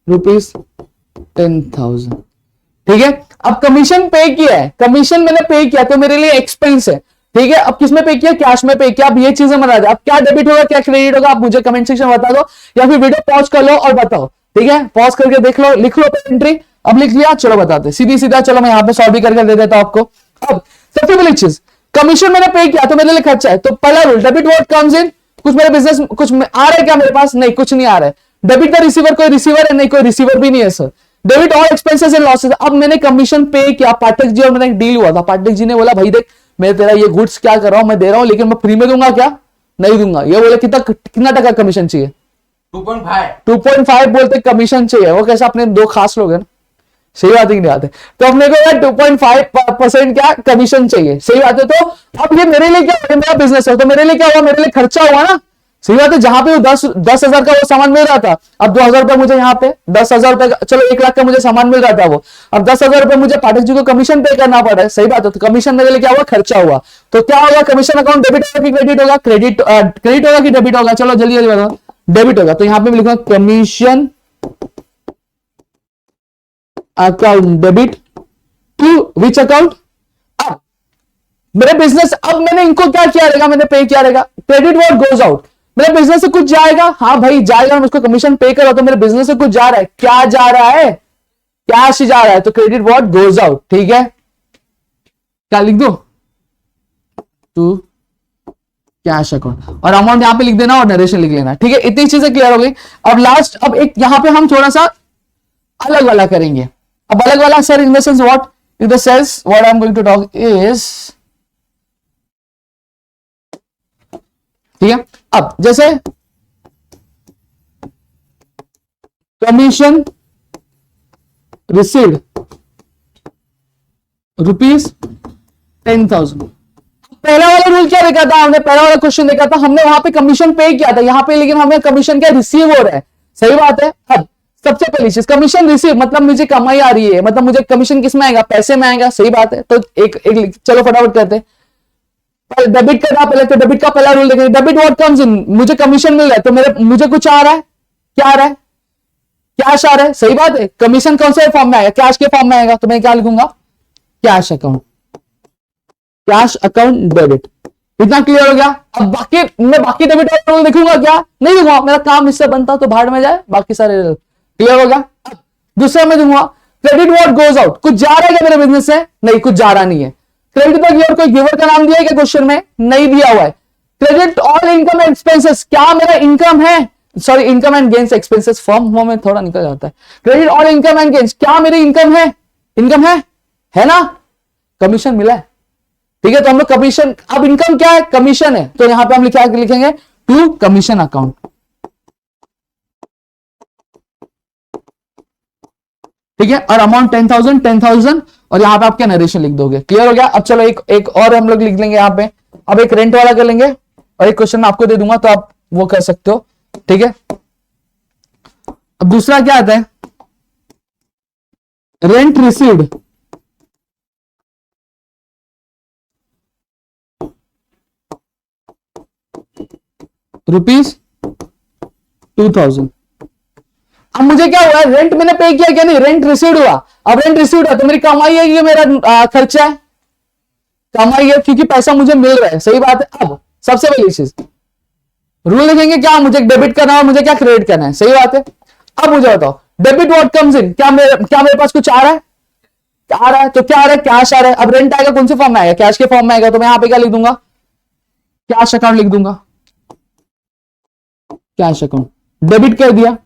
₹10,000, ठीक है। अब कमीशन पे किया है, कमीशन मैंने पे किया तो मेरे लिए एक्सपेंस है, ठीक है। अब किसमें पे किया, कैश में पे किया। अब ये चीजें बता दे, अब क्या डेबिट होगा क्या क्रेडिट होगा, आप मुझे कमेंट सेक्शन में बता दो, या फिर वीडियो पॉज कर लो और बताओ, ठीक है। पॉज करके देख लो, लिख लो एंट्री, अब लिख लिया, चलो बताते सीधी सीधा। चलो मैं यहां पे सॉल्व भी करके दे देता हूं आपको। अब सबसे पहली चीज, कमीशन मैंने पे किया तो मेरे लिए खर्चा है, तो पहला rule, debit what comes in, कुछ मेरे बिजनेस कुछ आ रहा है क्या मेरे पास, नहीं कुछ नहीं आ रहा है। डेबिट द रिसीवर, कोई रिसीवर है नहीं, कोई रिसीवर भी नहीं है sir. Debit all expenses and losses, अब मैंने कमीशन पे किया, पाठक जी और मैंने एक डील हुआ था, पाठक जी ने बोला भाई देख मैं तेरा ये गुड्स क्या कर रहा हूं, मैं दे रहा हूं, लेकिन मैं फ्री में दूंगा क्या, नहीं दूंगा। ये बोले कितना टका कमीशन चाहिए, 2.5 बोलते कमीशन चाहिए। वो कैसा, अपने दो खास लोग हैं ना, सही बात है कि नहीं बात है, तो अपने को 2.5% क्या कमीशन चाहिए, सही बात है। तो अब ये मेरे लिए क्या है, मेरा बिजनेस है, तो मेरे लिए क्या हुआ, मेरे लिए खर्चा हुआ ना, सही बात है। जहां पे वो 10,000 का वो सामान मिल रहा था, अब 2,000 रुपए मुझे यहाँ पे 10,000 रुपए, चलो 1 लाख का मुझे सामान मिल रहा था वो, अब 10,000 रुपए मुझे पाठक जी को कमीशन पे करना पड़ रहा है, सही बात है। तो कमीशन मेरे लिए क्या हुआ, खर्चा हुआ। तो क्या होगा, कमीशन अकाउंट डेबिट होगा कि क्रेडिट होगा, क्रेडिट होगा कि डेबिट होगा, चलो जल्दी जल्दी बताओ, डेबिट होगा। तो यहां पे मैं लिखूंगा commission account debit to which account, अब मेरे बिजनेस, अब मैंने इनको क्या किया रहेगा, मैंने पे किया रहेगा। क्रेडिट व्हाट गोज आउट, मेरे बिजनेस से कुछ जाएगा, हाँ भाई जाएगा, मैं उसको कमीशन पे कर रहा हूं, तो मेरे बिजनेस से कुछ जा रहा है, क्या जा रहा है, कैश जा रहा है, तो क्रेडिट व्हाट गोज आउट, ठीक है। क्या लिख दो, टू कैश अकाउंट, और अमाउंट यहां पे लिख देना और नरेशन लिख लेना, ठीक है। इतनी चीजें क्लियर हो गई। अब लास्ट, अब एक यहां पे हम थोड़ा सा अलग वाला करेंगे। अब अलग वाला sir, in the sense what, in the sense what I am going to talk is ठीक है। अब जैसे कमीशन रिसीव्ड ₹10,000। पहला वाला रूल क्या देखा था हमने, पहला वाला क्वेश्चन देखा था हमने, वहां पे कमीशन पे किया था, यहां पे लेकिन हमें कमीशन क्या रिसीव हो रहा है, सही बात है। अब सबसे पहली चीज कमीशन रिसीव मतलब मुझे कमाई आ रही है, मतलब मुझे कमीशन किस में आएगा, पैसे में आएगा, सही बात है। तो एक चलो फटाफट करते हैं, डेबिट करना पहले, तो डेबिट का पहला रूल देखेंगे, डेबिट व्हाट कम्स इन, मुझे कमीशन मिल रहा है तो मुझे कुछ आ रहा है, क्या आ रहा है, कैश आ रहा है, सही बात है। कमीशन कौन से फॉर्म में आएगा, कैश के फॉर्म में आएगा, तो मैं क्या लिखूंगा, cash account, cash account debit. इतना क्लियर हो गया। अब बाकी डेबिट वाला रूल देखूंगा क्या, नहीं देखूंगा, मेरा काम इससे बनता तो भाड़ में जाए, बाकी सारे क्लियर हो गया। दूसरा मैं दूंगा क्रेडिट व्हाट गोज आउट, कुछ जा रहा है क्या मेरे बिजनेस से, नहीं कुछ जा रहा नहीं है। क्रेडिट द गिवर, कोई गिवर का नाम दिया है क्या क्वेश्चन में, नहीं दिया हुआ है। Credit all income and expenses, क्या मेरा इनकम है, sorry income and gains expenses form में थोड़ा निकल जाता है। Credit all income and gains, क्या मेरी इनकम है ना, कमीशन मिला है, ठीक है। तो हम लोग कमीशन, अब इनकम क्या है, कमीशन है, तो यहां पे हम लिखेंगे टू कमीशन अकाउंट, ठीक है। और अमाउंट 10,000 और यहां पे आपके नरेशन लिख दोगे, क्लियर हो गया। अब चलो एक और हम लोग लिख लेंगे यहां पे, अब एक रेंट वाला कर लेंगे और एक क्वेश्चन आपको दे दूंगा तो आप वो कर सकते हो, ठीक है। अब दूसरा क्या आता है, रेंट रिसीव्ड ₹2,000। अब मुझे क्या हुआ, रेंट मैंने पे किया क्या, नहीं रेंट रिसीव्ड हुआ। अब रेंट रिसीव्ड है तो मेरी कमाई है, ये मेरा खर्चा है, कमाई है क्योंकि पैसा मुझे मिल रहा है, सही बात है। अब सबसे पहली चीज रूल लिखेंगे क्या, मुझे डेबिट करना है, मुझे क्या क्रेडिट करना है, सही बात है। अब मुझे बताओ डेबिट व्हाट कम्स इन, क्या मेरे पास कुछ आ रहा है, तो क्या आ रहा है, कैश आ रहा है। अब रेंट आएगा कौन से फॉर्म में आएगा, कैश के फॉर्म में आएगा, तो मैं यहां पे क्या लिख दूंगा, कैश अकाउंट लिख दूंगा, कैश अकाउंट डेबिट कर दिया।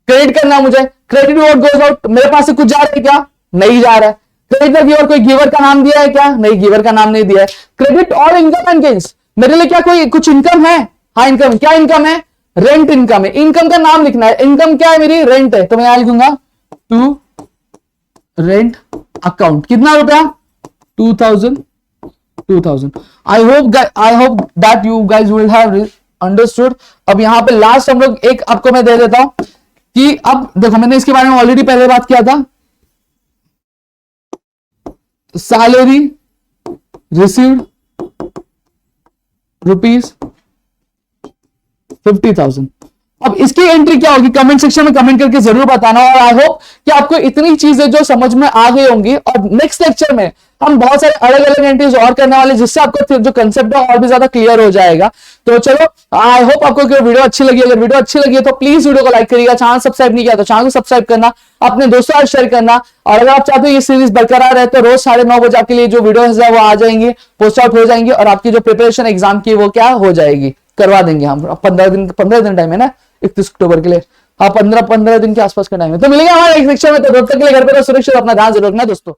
क्रेडिट करना मुझे, क्रेडिट व्हाट गोज आउट, मेरे पास से कुछ जा रहा है क्या, नहीं जा रहा है। क्रेडिट द गिवर, कोई गिवर का नाम दिया है क्या, नहीं गिवर का नाम नहीं दिया है। Credit all income and gains, मेरे लिए क्या कोई कुछ इनकम है, हाँ इनकम, क्या इनकम है, रेंट इनकम है। इनकम का नाम लिखना है, इनकम क्या है मेरी, रेंट है, तो मैं यहां लिखूंगा टू रेंट अकाउंट, कितना रुपया 2,000। I hope that you guys will have understood. अब यहां पे लास्ट हम लोग एक आपको मैं दे देता हूं कि अब देखो मैंने इसके बारे में ऑलरेडी पहले बात किया था, सैलरी रिसीव्ड ₹50,000। अब इसकी एंट्री क्या होगी, कमेंट सेक्शन में कमेंट करके जरूर बताना। और आई होप कि आपको इतनी चीजें जो समझ में आ गई होंगी, और नेक्स्ट लेक्चर में हम बहुत सारे अलग अलग एंट्रीज और करने वाले, जिससे आपको जो कंसेप्ट है और भी ज्यादा क्लियर हो जाएगा। तो चलो आई होप आपको वीडियो अच्छी लगी, अगर वीडियो अच्छी लगी है तो प्लीज वीडियो को लाइक करिएगा, चैनल सब्सक्राइब नहीं किया तो चैनल को सब्सक्राइब करना, अपने दोस्तों से शेयर करना। और अगर आप चाहते हो ये सीरीज बरकरार रहे तो रोज 9:30 बजे आपके लिए जो वीडियोस है वो आ जाएंगे, पोस्ट आउट हो जाएंगे, और आपकी जो प्रिपरेशन एग्जाम की वो क्या हो जाएगी, करवा देंगे हम। 15 दिन टाइम है ना 31 अक्टूबर के लिए, हाँ 15 दिन के आसपास का टाइम है। तो मिलेंगे हमारे नेक्स्ट लेक्चर में, तो तब तक के लिए घर पे तो सुरक्षित, अपना ध्यान जरूर रखना दोस्तों।